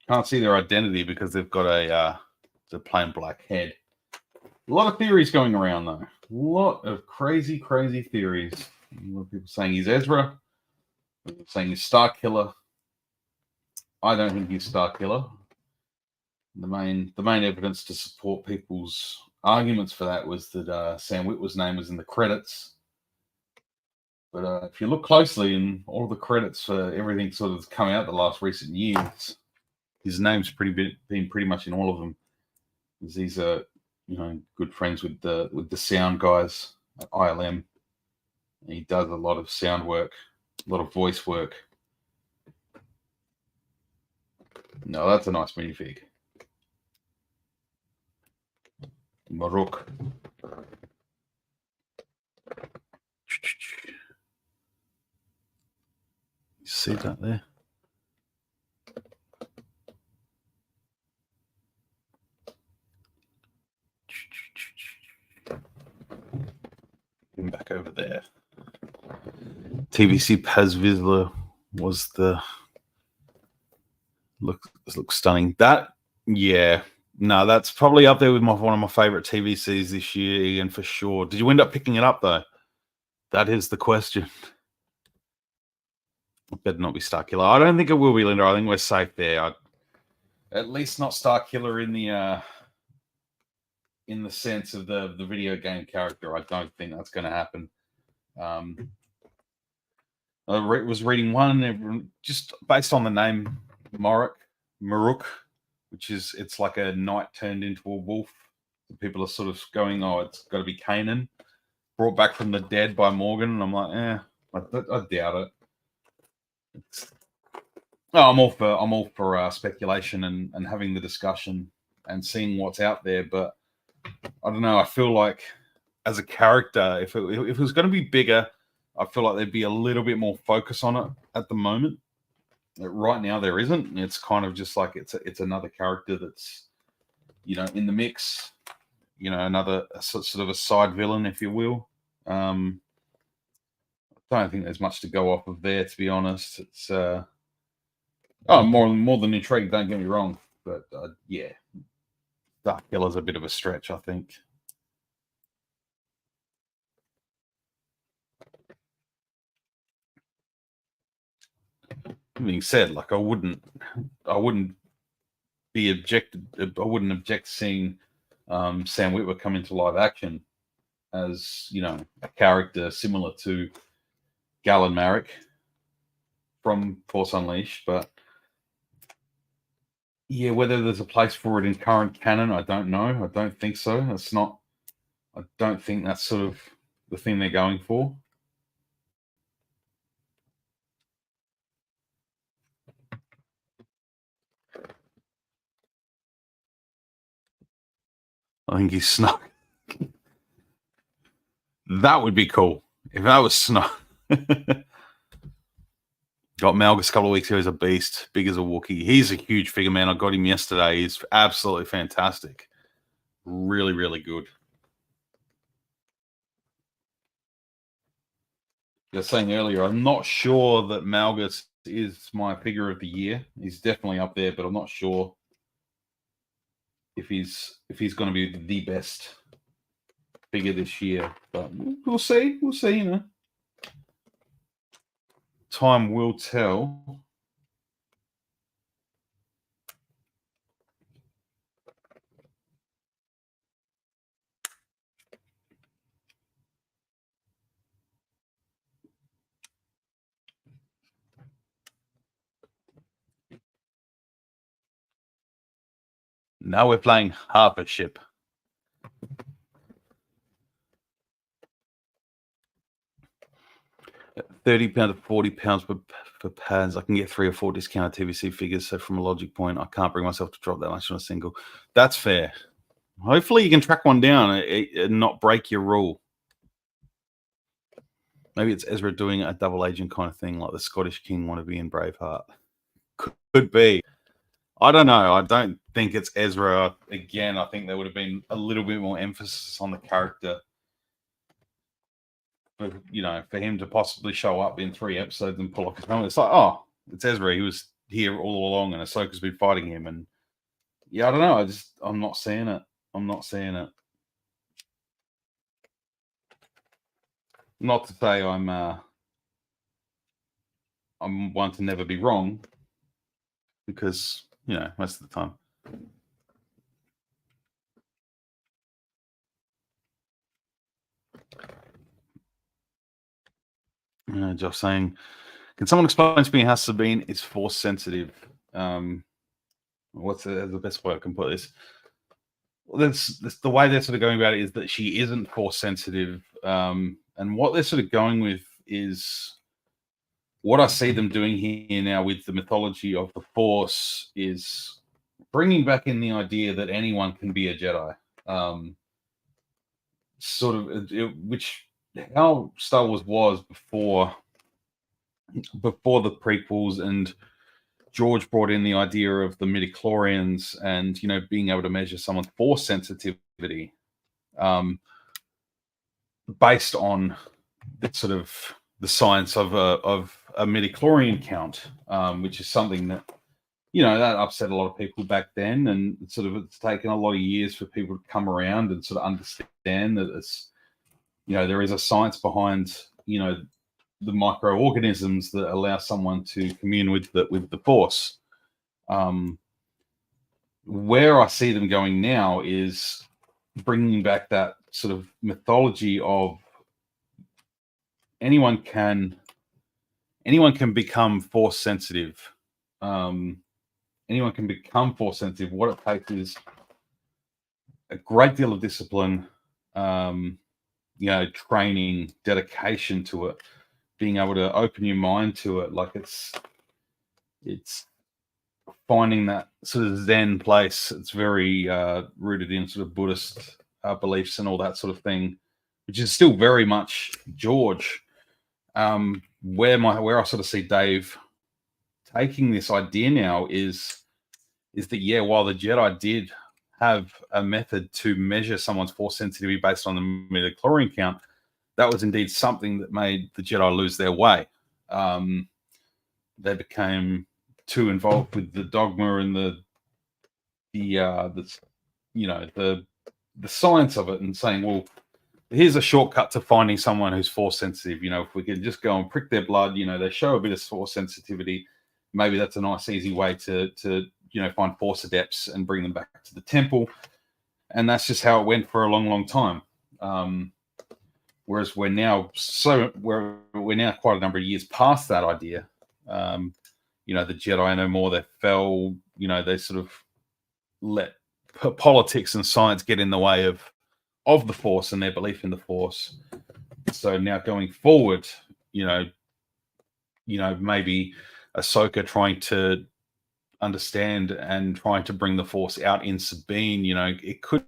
[SPEAKER 1] Can't see their identity because they've got a plain black head. A lot of theories going around though. A lot of crazy theories. A lot of people saying he's Ezra. Saying he's Star Killer. I don't think he's Star Killer. The main evidence to support people's arguments for that was that Sam Witwer's name was in the credits. But if you look closely in all the credits for everything sort of come out the last recent years, his name's been pretty much in all of them. These are good friends with the sound guys at ILM. And he does a lot of sound work, a lot of voice work. No, that's a nice minifig. Marok. You see that there? Him back over there. TVC Paz Vizsla was the looks stunning. That no, that's probably up there with one of my favorite TVCs this year, Ian, for sure. Did you end up picking it up though? That is the question. It better not be Starkiller. I don't think it will be, Linda. I think we're safe there. At least not Starkiller in the sense of the video game character. I don't think that's going to happen. I was reading one just based on the name Maruk, which is it's like a knight turned into a wolf. People are sort of going, oh, it's got to be Kanan, brought back from the dead by Morgan, and I'm like, I doubt it. I'm all for speculation and having the discussion and seeing what's out there, but I don't know. I feel like as a character, if it was going to be bigger, I feel like there'd be a little bit more focus on it at the moment. Right now, there isn't. It's kind of just like it's another character that's in the mix. Another sort of a side villain, if you will. I don't think there's much to go off of there, to be honest. It's more than intrigued. Don't get me wrong, but yeah, Darkkiller's a bit of a stretch, I think. Being said, like I wouldn't object seeing Sam Witwer come into live action as a character similar to Galen Marek from Force Unleashed, but yeah, whether there's a place for it in current canon, I don't know. I don't think so. I don't think that's sort of the thing they're going for. I think he's Snoke. That would be cool if that was Snoke. Got Malgus a couple of weeks ago. He's a beast, big as a Wookiee. He's a huge figure, man. I got him yesterday. He's absolutely fantastic. Really, really good. I was saying earlier, I'm not sure that Malgus is my figure of the year. He's definitely up there, but I'm not sure if he's going to be the best figure this year. But we'll see. We'll see. Time will tell. Now we're playing half a ship. £30 to £40 for pads. I can get 3 or 4 discounted TVC figures. So from a logic point, I can't bring myself to drop that much on a single. That's fair. Hopefully you can track one down and not break your rule. Maybe it's Ezra doing a double agent kind of thing, like the Scottish King wannabe in Braveheart. Could be. I don't know. I don't think it's Ezra. Again, I think there would have been a little bit more emphasis on the character. For him to possibly show up in 3 episodes and pull off his helmet. It's like, oh, it's Ezra. He was here all along, and Ahsoka's been fighting him. And yeah, I don't know. I'm not seeing it. Not to say I'm one to never be wrong, because most of the time. Josh saying, can someone explain to me how Sabine is force sensitive? What's the best way I can put this? Well, the way they're sort of going about it is that she isn't force sensitive, and what they're sort of going with is what I see them doing here now with the mythology of the Force is bringing back in the idea that anyone can be a Jedi. Which how Star Wars was before the prequels, and George brought in the idea of the midichlorians and being able to measure someone's force sensitivity based on the sort of the science of a midichlorian count, which is something that that upset a lot of people back then, and it's taken a lot of years for people to come around and sort of understand that there is a science behind the microorganisms that allow someone to commune with the force. Where I see them going now is bringing back that sort of mythology of anyone can become force sensitive. Um, Anyone can become force sensitive. What it takes is a great deal of discipline, training, dedication to it, being able to open your mind to it. Like it's finding that sort of Zen place. It's very rooted in sort of Buddhist beliefs and all that sort of thing, which is still very much George. Where I sort of see Dave taking this idea now is that while the Jedi did have a method to measure someone's force sensitivity based on the midichlorian count, that was indeed something that made the Jedi lose their way. They became too involved with the dogma and the science of it, and saying, well, here's a shortcut to finding someone who's force sensitive. If we can just go and prick their blood, they show a bit of force sensitivity. Maybe that's a nice, easy way to find force adepts and bring them back to the temple. And that's just how it went for a long, long time. Whereas we're now quite a number of years past that idea. The Jedi no more. They fell. They sort of let politics and science get in the way of the Force and their belief in the Force. So now going forward, maybe Ahsoka trying to understand and trying to bring the Force out in Sabine. It could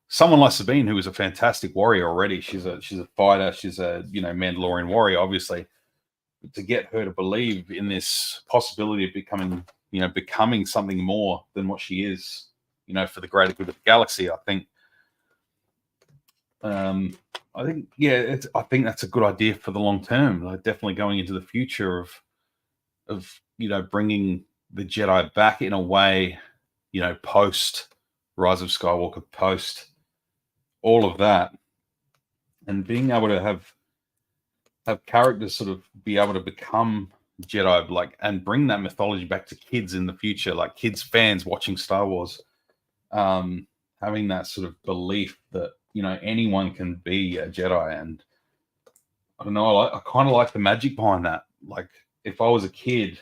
[SPEAKER 1] someone like Sabine, who is a fantastic warrior already. She's a fighter. She's a Mandalorian warrior, obviously. But to get her to believe in this possibility of becoming something more than what she is, for the greater good of the galaxy, I think that's a good idea for the long term. Like, definitely going into the future of bringing the Jedi back in a way, post Rise of Skywalker, post all of that, and being able to have characters sort of be able to become Jedi, and bring that mythology back to kids in the future, like kids fans watching Star Wars, having that sort of belief that anyone can be a Jedi. And I don't know, I kind of like the magic behind that. Like, if I was a kid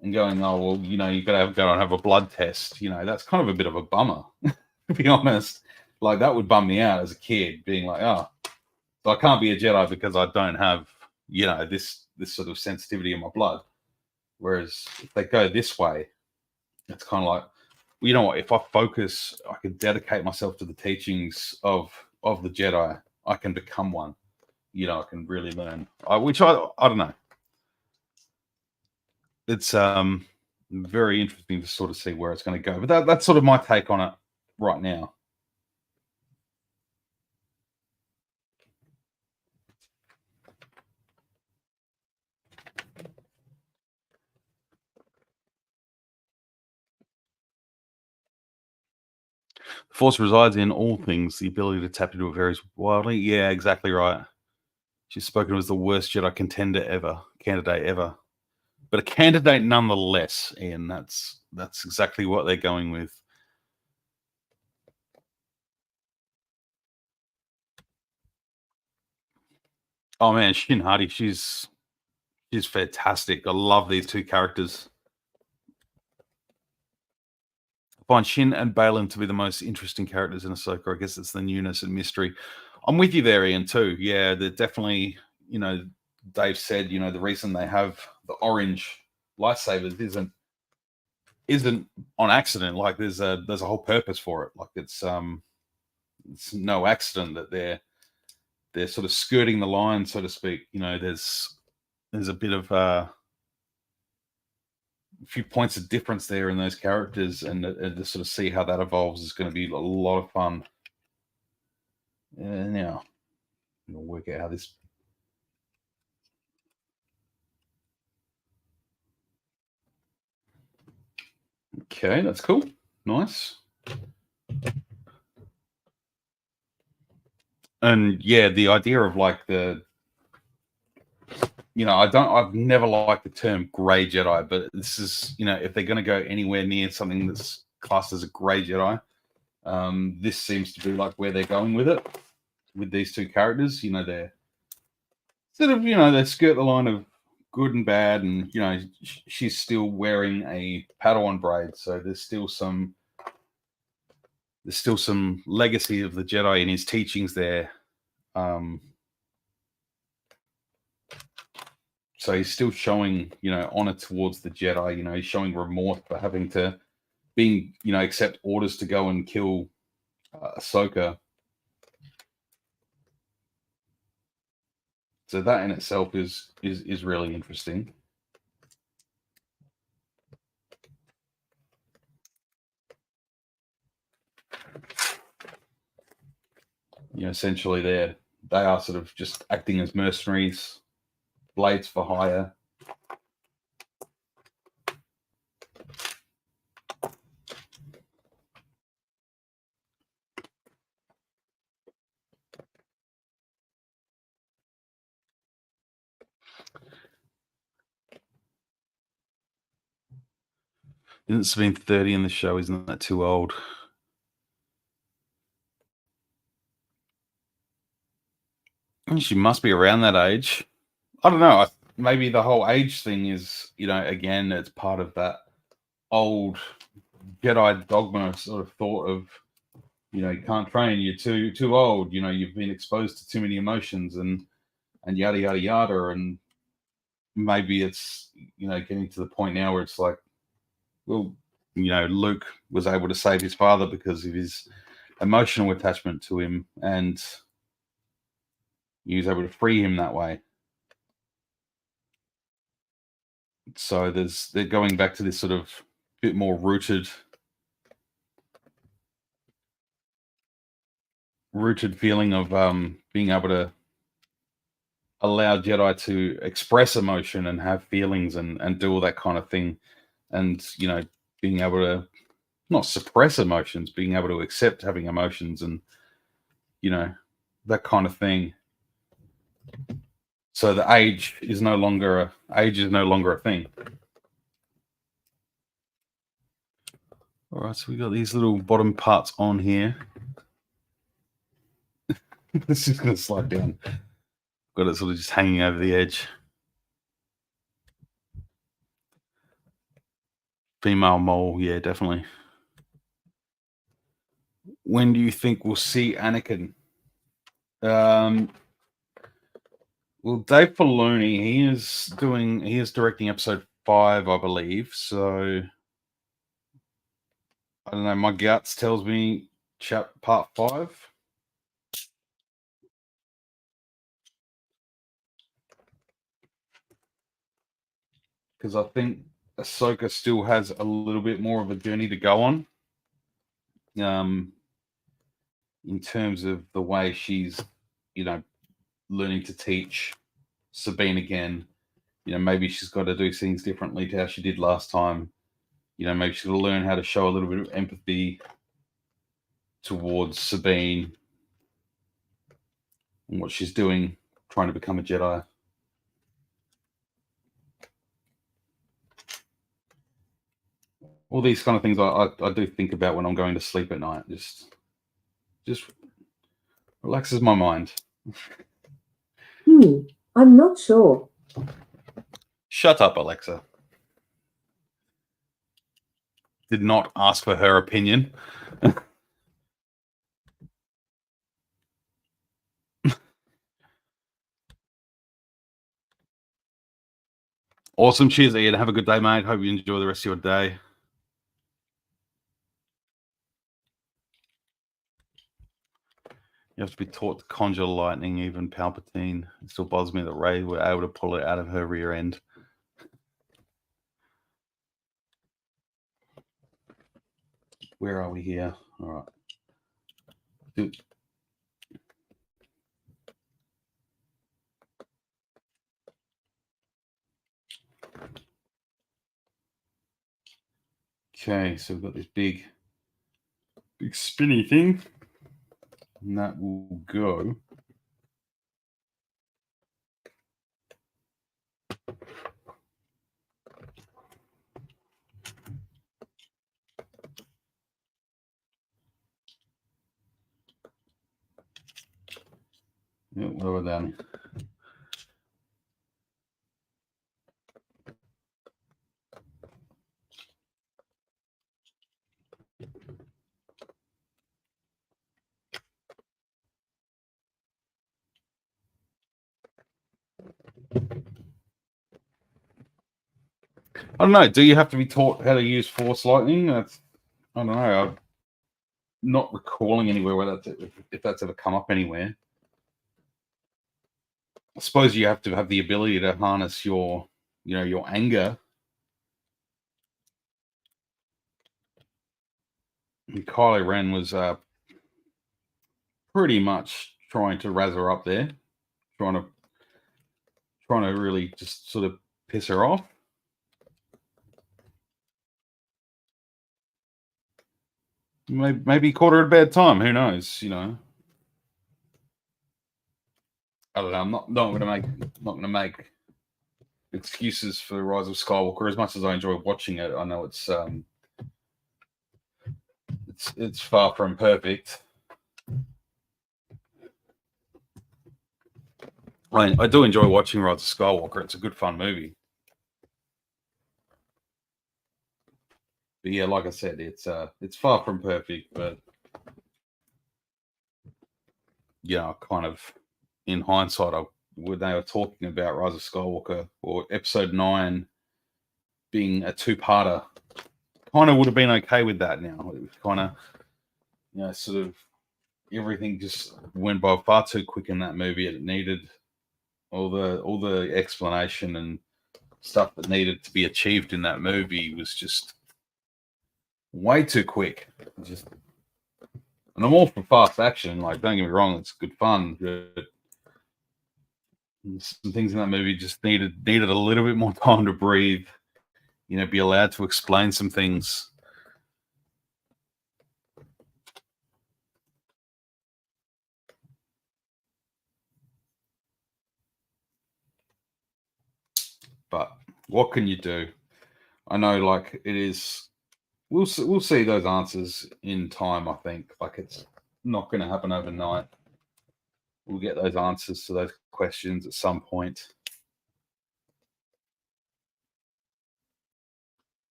[SPEAKER 1] and going, oh well, you got to go and have a blood test, that's kind of a bit of a bummer, to be honest. Like, that would bum me out as a kid, being like, oh, so I can't be a Jedi because I don't have this sort of sensitivity in my blood. Whereas if they go this way, it's kind of like, well, you know what? If I focus, I can dedicate myself to the teachings of the Jedi. I can become one. I can really learn. Which I don't know. It's very interesting to sort of see where it's going to go. But that's sort of my take on it right now. The Force resides in all things. The ability to tap into it varies wildly. Yeah, exactly right. She's spoken as the worst Jedi candidate ever. But a candidate nonetheless, Ian. That's exactly what they're going with. Oh man, Shin Hardy, she's fantastic. I love these two characters. I find Shin and Balin to be the most interesting characters in Ahsoka. I guess it's the newness and mystery. I'm with you there, Ian, too. Yeah, they're definitely, Dave said, the reason they have the orange lightsabers isn't on accident. Like, there's a whole purpose for it. Like, it's no accident that they're sort of skirting the line, so to speak. There's a bit of a few points of difference there in those characters, and to sort of see how that evolves is going to be a lot of fun. Now, we'll work out how this Okay, that's cool. Nice. And yeah, the idea of like I've never liked the term grey Jedi, but this is, if they're going to go anywhere near something that's classed as a grey Jedi, this seems to be like where they're going with it, with these two characters. They're sort of, they skirt the line of good and bad, and she's still wearing a Padawan braid, so there's still some legacy of the Jedi in his teachings there. So he's still showing, honor towards the Jedi. He's showing remorse for having to accept orders to go and kill Ahsoka. So that in itself is really interesting. Essentially they are sort of just acting as mercenaries, blades for hire. Isn't Sabine 30 in the show? Isn't that too old? She must be around that age. I don't know. Maybe the whole age thing is, again, it's part of that old Jedi dogma sort of thought of, you can't train, you're too old, you've been exposed to too many emotions and yada yada yada. And maybe it's, getting to the point now where it's like, well, Luke was able to save his father because of his emotional attachment to him, and he was able to free him that way. So they're going back to this sort of bit more rooted feeling of being able to allow Jedi to express emotion and have feelings and do all that kind of thing, and being able to not suppress emotions, being able to accept having emotions, and that kind of thing. So the age is no longer a thing. All right, so we got these little bottom parts on here. This is going to slide down. Got it sort of just hanging over the edge. Female mole, yeah, definitely. When do you think we'll see Anakin? Well, Dave Filoni, he is directing episode 5, I believe. So I don't know. My guts tells me part 5. Because I think Ahsoka still has a little bit more of a journey to go on. In terms of the way she's, learning to teach Sabine again. Maybe she's got to do things differently to how she did last time. Maybe she's got to learn how to show a little bit of empathy towards Sabine and what she's doing, trying to become a Jedi. All these kind of things I do think about when I'm going to sleep at night. Just relaxes my mind.
[SPEAKER 2] I'm not sure.
[SPEAKER 1] Shut up, Alexa. Did not ask for her opinion. Awesome. Cheers, Ian. Have a good day, mate. Hope you enjoy the rest of your day. You have to be taught to conjure lightning, even Palpatine. It still bothers me that Rey were able to pull it out of her rear end. Where are we here? All right. Okay, so we've got this big spinny thing, and that will go. Lower down. I don't know. Do you have to be taught how to use force lightning? I don't know. I'm not recalling anywhere where if that's ever come up anywhere. I suppose you have to have the ability to harness your anger. And Kylo Ren was pretty much trying to razz her up there, trying to really just sort of piss her off. Maybe he caught her at a bad time. Who knows? I don't know. I'm not gonna make excuses for Rise of Skywalker. As much as I enjoy watching it, I know it's far from perfect. I do enjoy watching Rise of Skywalker. It's a good fun movie. But yeah, like I said, it's far from perfect, but kind of in hindsight, when they were talking about Rise of Skywalker or Episode 9 being a two-parter, kind of would have been okay with that now. It was kind of, sort of everything just went by far too quick in that movie. It needed all the explanation and stuff that needed to be achieved in that movie was just way too quick. And I'm all for fast action. Like, don't get me wrong, it's good fun. But some things in that movie just needed a little bit more time to breathe. Be allowed to explain some things. But what can you do? I know, like, it is. We'll see those answers in time. I think, like, it's not going to happen overnight. We'll get those answers to those questions at some point.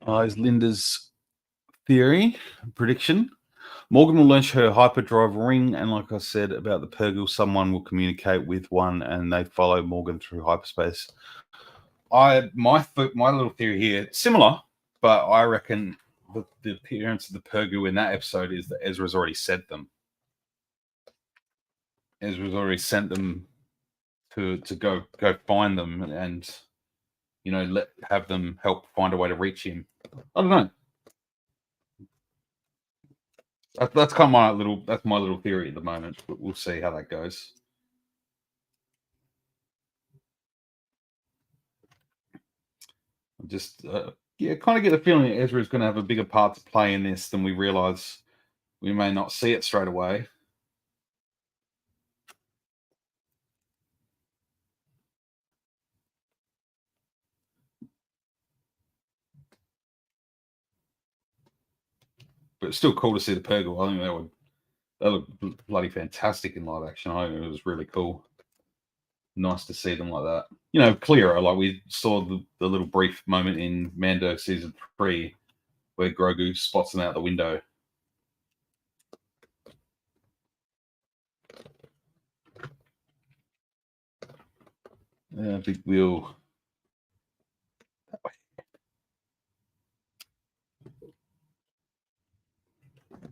[SPEAKER 1] Is Linda's theory prediction? Morgan will launch her hyperdrive ring, and like I said about the Purgle, someone will communicate with one, and they follow Morgan through hyperspace. My little theory here, similar, but I reckon the appearance of the Purgle in that episode is that Ezra's already sent them. Ezra's already sent them to go find them, and have them help find a way to reach him. I don't know. That's kind of my little theory at the moment, but we'll see how that goes. Just kind of get the feeling that Ezra is going to have a bigger part to play in this than we realize. We may not see it straight away. But it's still cool to see the Purgle. I think that looked bloody fantastic in live action. I think it was really cool. Nice to see them like that. Clearer. Like we saw the little brief moment in Mando season 3 where Grogu spots them out the window. Yeah, big wheel.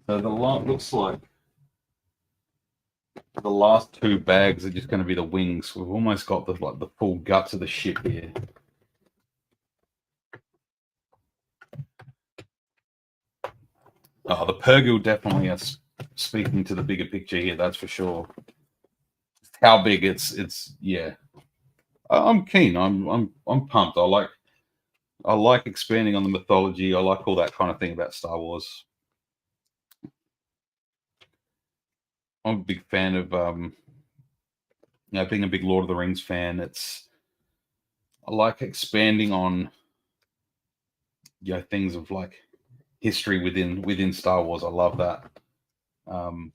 [SPEAKER 1] So the lot looks like the last two bags are just going to be the wings. We've almost got the full guts of the ship here. Oh, the Purgle definitely is speaking to the bigger picture here. That's for sure. How big it's yeah. I'm keen. I'm pumped. I like expanding on the mythology. I like all that kind of thing about Star Wars. I'm a big fan of being a big Lord of the Rings fan. I like expanding on things of like history within Star Wars. I love that. Um,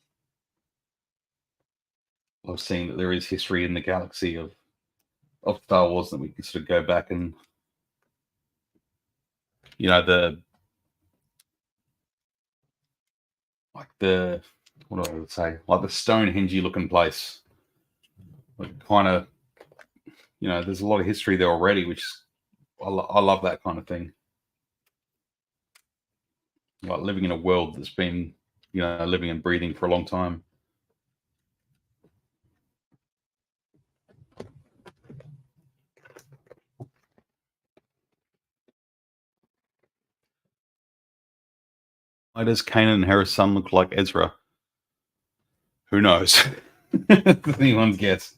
[SPEAKER 1] I've seen that there is history in the galaxy of Star Wars that we can sort of go back and the like the what do I would say, like the Stonehenge looking place, like kind of there's a lot of history there already, which I love that kind of thing. Like living in a world that's been living and breathing for a long time. Why does Kanan and Hera's son look like Ezra? Who knows? Anyone's guess.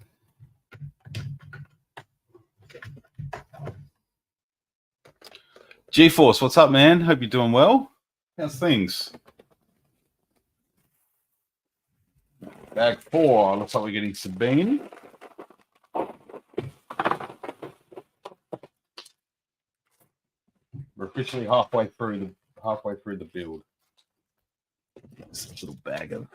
[SPEAKER 1] G-Force, what's up, man? Hope you're doing well. How's things? Bag 4. Looks like we're getting Sabine. We're officially halfway through the build. This little bag of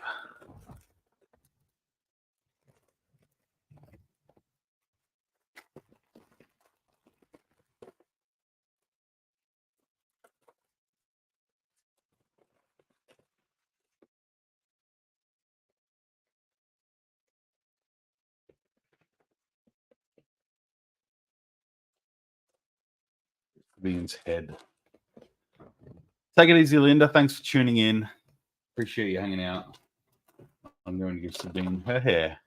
[SPEAKER 1] Sabine's head. Take it easy, Linda. Thanks for tuning in. Appreciate you hanging out. I'm going to give Sabine her hair.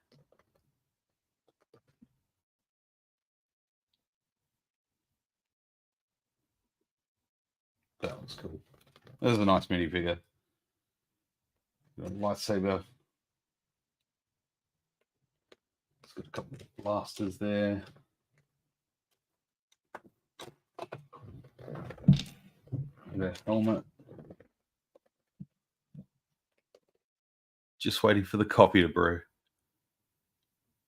[SPEAKER 1] That looks cool. There's a nice minifigure. Got a lightsaber. It's got a couple of blasters there. The helmet. Just waiting for the coffee to brew.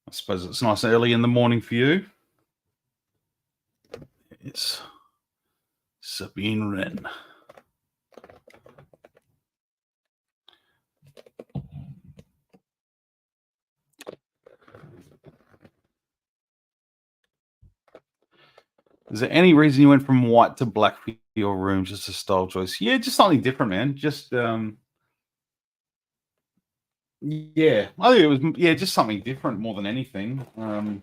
[SPEAKER 1] I suppose it's nice and early in the morning for you. It's Sabine Wren. Is there any reason you went from white to black for your room? Just a style choice? Yeah, just something different, man. Just yeah, I think it was just something different more than anything. I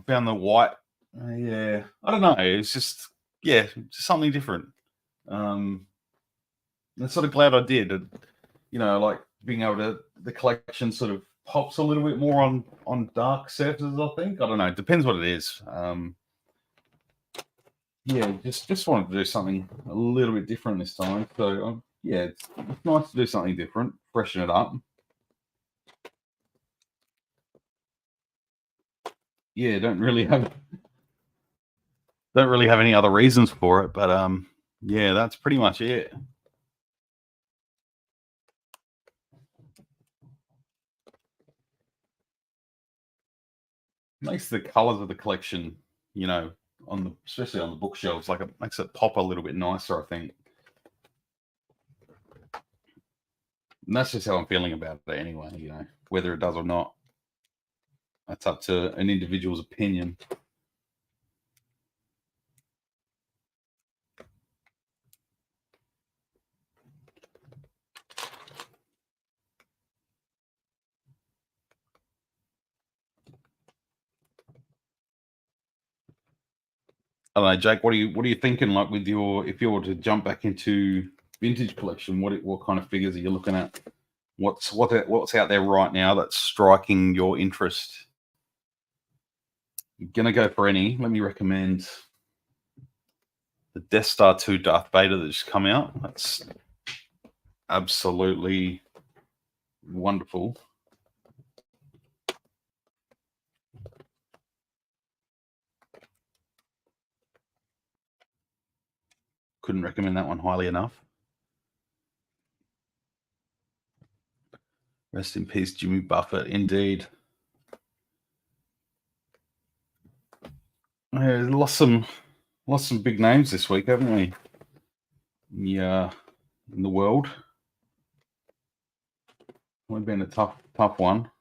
[SPEAKER 1] found the white. Yeah, I don't know. It's just just something different. I'm sort of glad I did. Like being able to the collection sort of pops a little bit more on dark surfaces. I think I don't know. It depends what it is. Just wanted to do something a little bit different this time. So it's nice to do something different, freshen it up. Yeah, don't really have any other reasons for it, but that's pretty much it. Makes the colors of the collection, especially on the bookshelves, like it makes it pop a little bit nicer, I think. And that's just how I'm feeling about it anyway, whether it does or not. That's up to an individual's opinion. I don't know, Jake. What are you thinking? Like with if you were to jump back into vintage collection, what kind of figures are you looking at? What's out there right now that's striking your interest? You're gonna go for any? Let me recommend the Death Star 2 Darth Vader that just come out. That's absolutely wonderful. Couldn't recommend that one highly enough. Rest in peace, Jimmy Buffett. Indeed. Yeah, lost some big names this week, haven't we? Yeah, in the world. Would have been a tough one.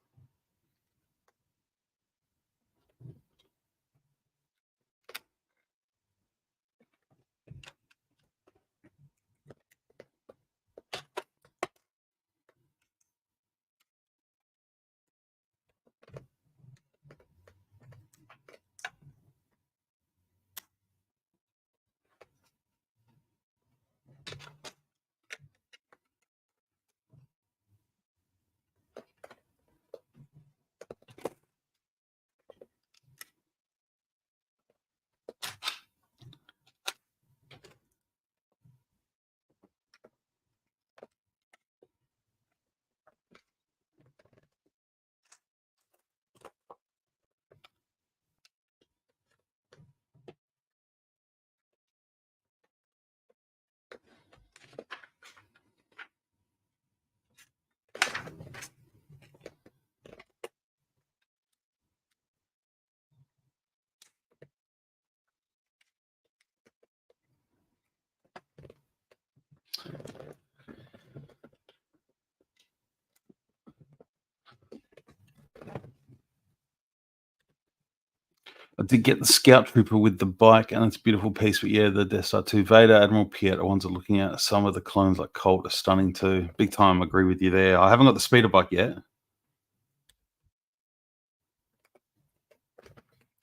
[SPEAKER 1] I did get the Scout Trooper with the bike, and it's a beautiful piece. But yeah, the Death Star 2 Vader, Admiral Piet are ones I'm looking at. Some of the clones like Colt are stunning too. Big time agree with you there. I haven't got the speeder bike yet.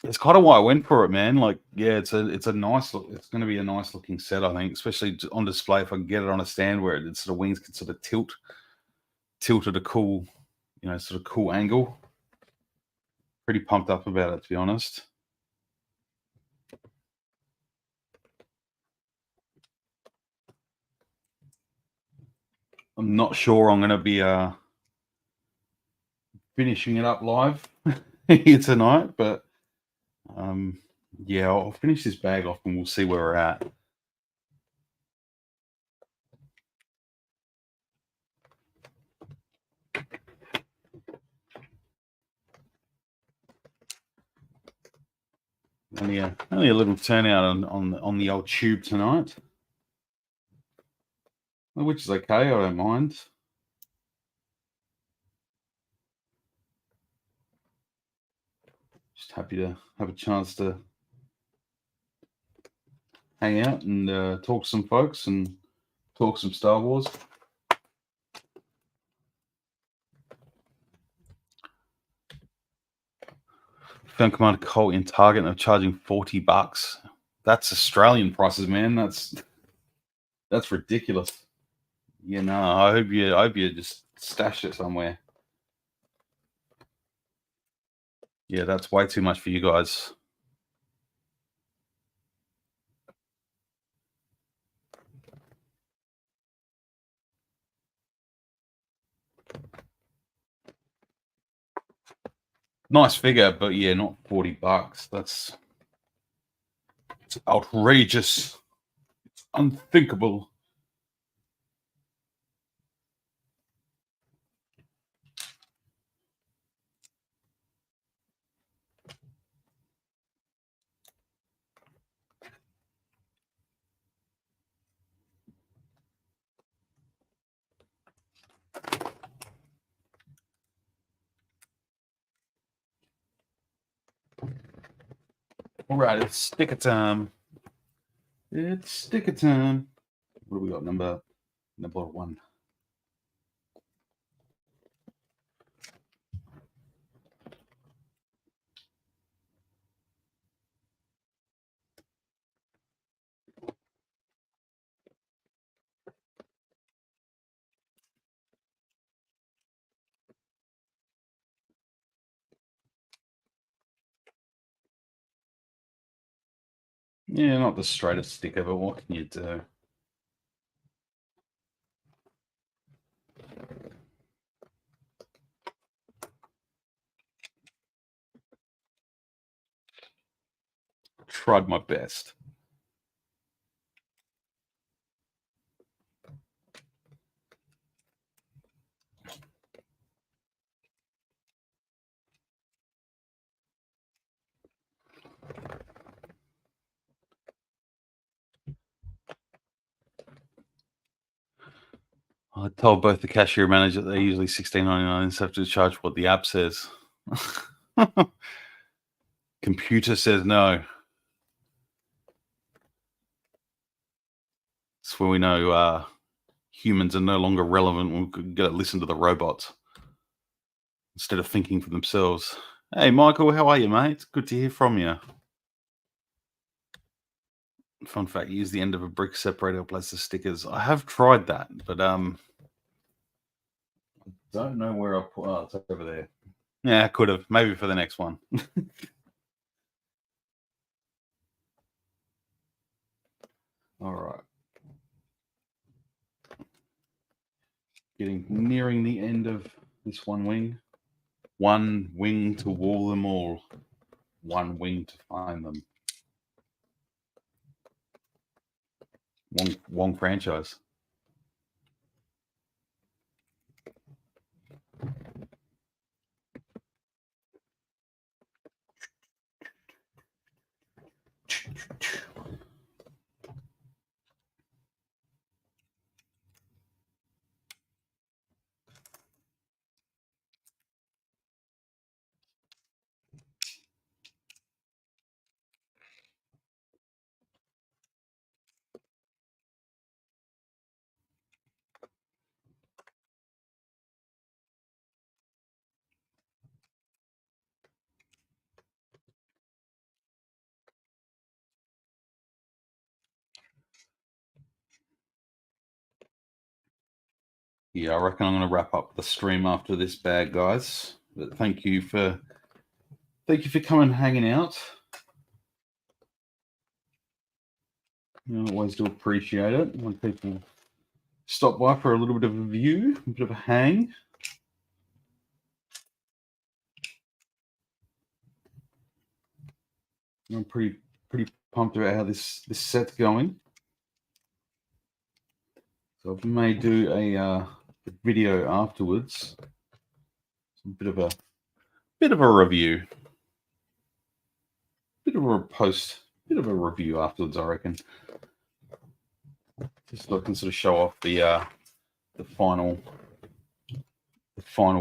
[SPEAKER 1] It's kind of why I went for it, man. Like, yeah, it's a nice look. It's going to be a nice looking set, I think, especially on display. If I can get it on a stand where it sort of wings can sort of tilt at a cool, sort of cool angle. Pretty pumped up about it, to be honest. I'm not sure I'm going to be finishing it up live here tonight, but yeah, I'll finish this bag off and we'll see where we're at. Only a little turnout on the old tube tonight, which is okay. I don't mind. Just happy to have a chance to hang out and talk to some folks and talk some Star Wars. Found Commander Colt in Target and they're charging $40. That's Australian prices, man. That's ridiculous. Yeah, no, I hope you just stashed it somewhere. Yeah, that's way too much for you guys. Nice figure, but yeah, not $40. That's outrageous. It's unthinkable. All right, it's sticker time. It's sticker time. What do we got? Number one. Yeah, not the straightest sticker, but what can you do? Tried my best. I told both the cashier and manager that they're usually $16.99 instead of to charge what the app says. Computer says no. That's where we know humans are no longer relevant. We've got to listen to the robots instead of thinking for themselves. Hey, Michael, how are you, mate? Good to hear from you. Fun fact: use the end of a brick separator to place the stickers. I have tried that, but don't know where I put. Oh, it's over there. Yeah, I could have. Maybe for the next one. All right. Nearing the end of this one wing. One wing to wall them all. One wing to find them. One franchise. Yeah, I reckon I'm going to wrap up the stream after this bag, guys. But thank you for coming and hanging out. I always do appreciate it when people stop by for a little bit of a view, a bit of a hang. I'm pretty pumped about how this set's going. So I may do a video afterwards. A bit of a review. Bit of a review afterwards, I reckon. Just so I can sort of show off the final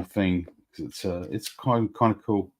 [SPEAKER 1] thing, because it's kind of cool.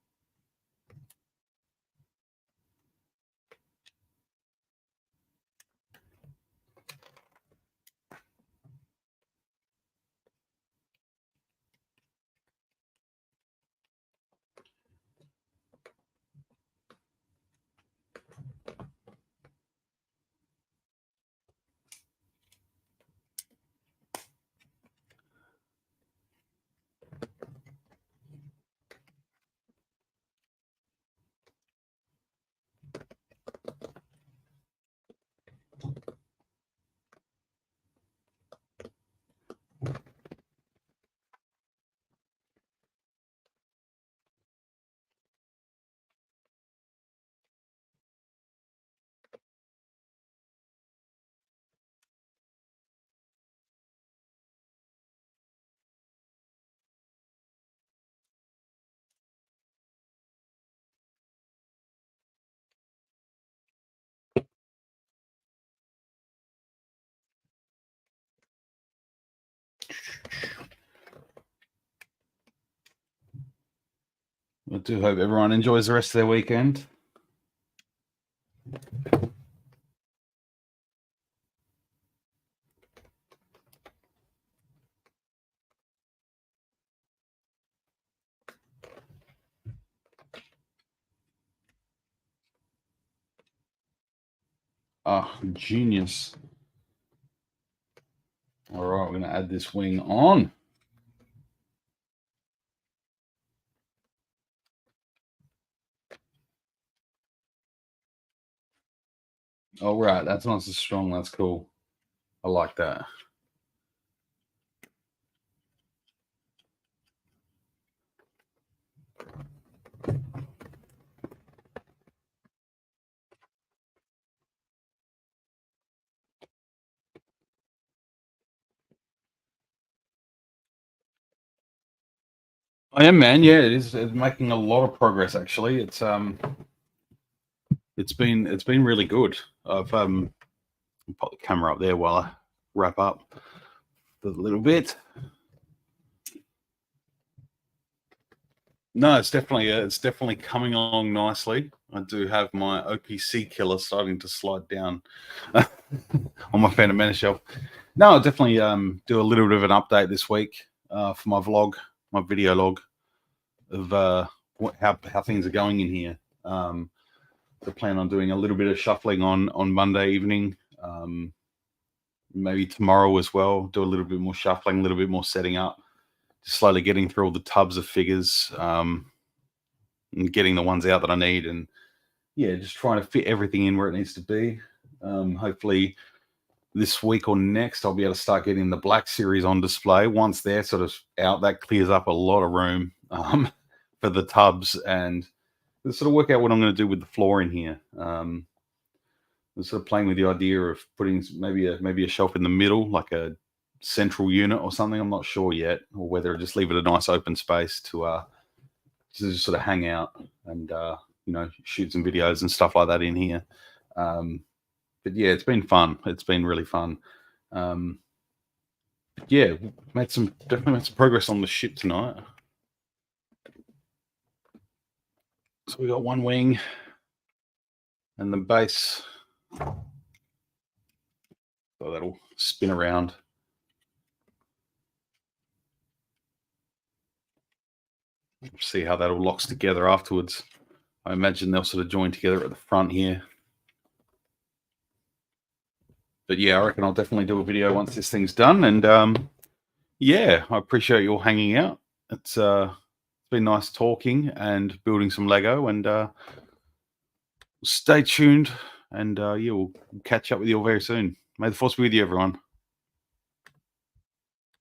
[SPEAKER 1] I do hope everyone enjoys the rest of their weekend. Ah, genius. All right, we're going to add this wing on. Oh, right. That's nice and strong. That's cool. I like that. I am, man. Yeah, it is. It's making a lot of progress. Actually, it's been really good. I've put the camera up there while I wrap up a little bit. No, it's definitely coming along nicely. I do have my OPC killer starting to slide down on my Phantom Menace shelf. No, I'll definitely do a little bit of an update this week for my vlog, my video log of how things are going in here. I plan on doing a little bit of shuffling on Monday evening, maybe tomorrow as well. Do a little bit more shuffling, a little bit more setting up, just slowly getting through all the tubs of figures, and getting the ones out that I need, and yeah, just trying to fit everything in where it needs to be. Hopefully, this week or next, I'll be able to start getting the Black Series on display. Once they're sort of out, that clears up a lot of room for the tubs, and sort of work out what I'm going to do with the floor in here. I'm sort of playing with the idea of putting maybe a shelf in the middle, like a central unit or something. I'm not sure yet, or whether just leave it a nice open space to just sort of hang out and shoot some videos and stuff like that in here. But yeah, it's been fun. It's been really fun. Yeah, definitely made some progress on the ship tonight. So we got one wing and the base. So that'll spin around. See how that all locks together afterwards. I imagine they'll sort of join together at the front here. But yeah, I reckon I'll definitely do a video once this thing's done. And yeah, I appreciate you all hanging out. It's been nice talking and building some Lego. And stay tuned. And yeah, we'll catch up with you all very soon. May the force be with you, everyone.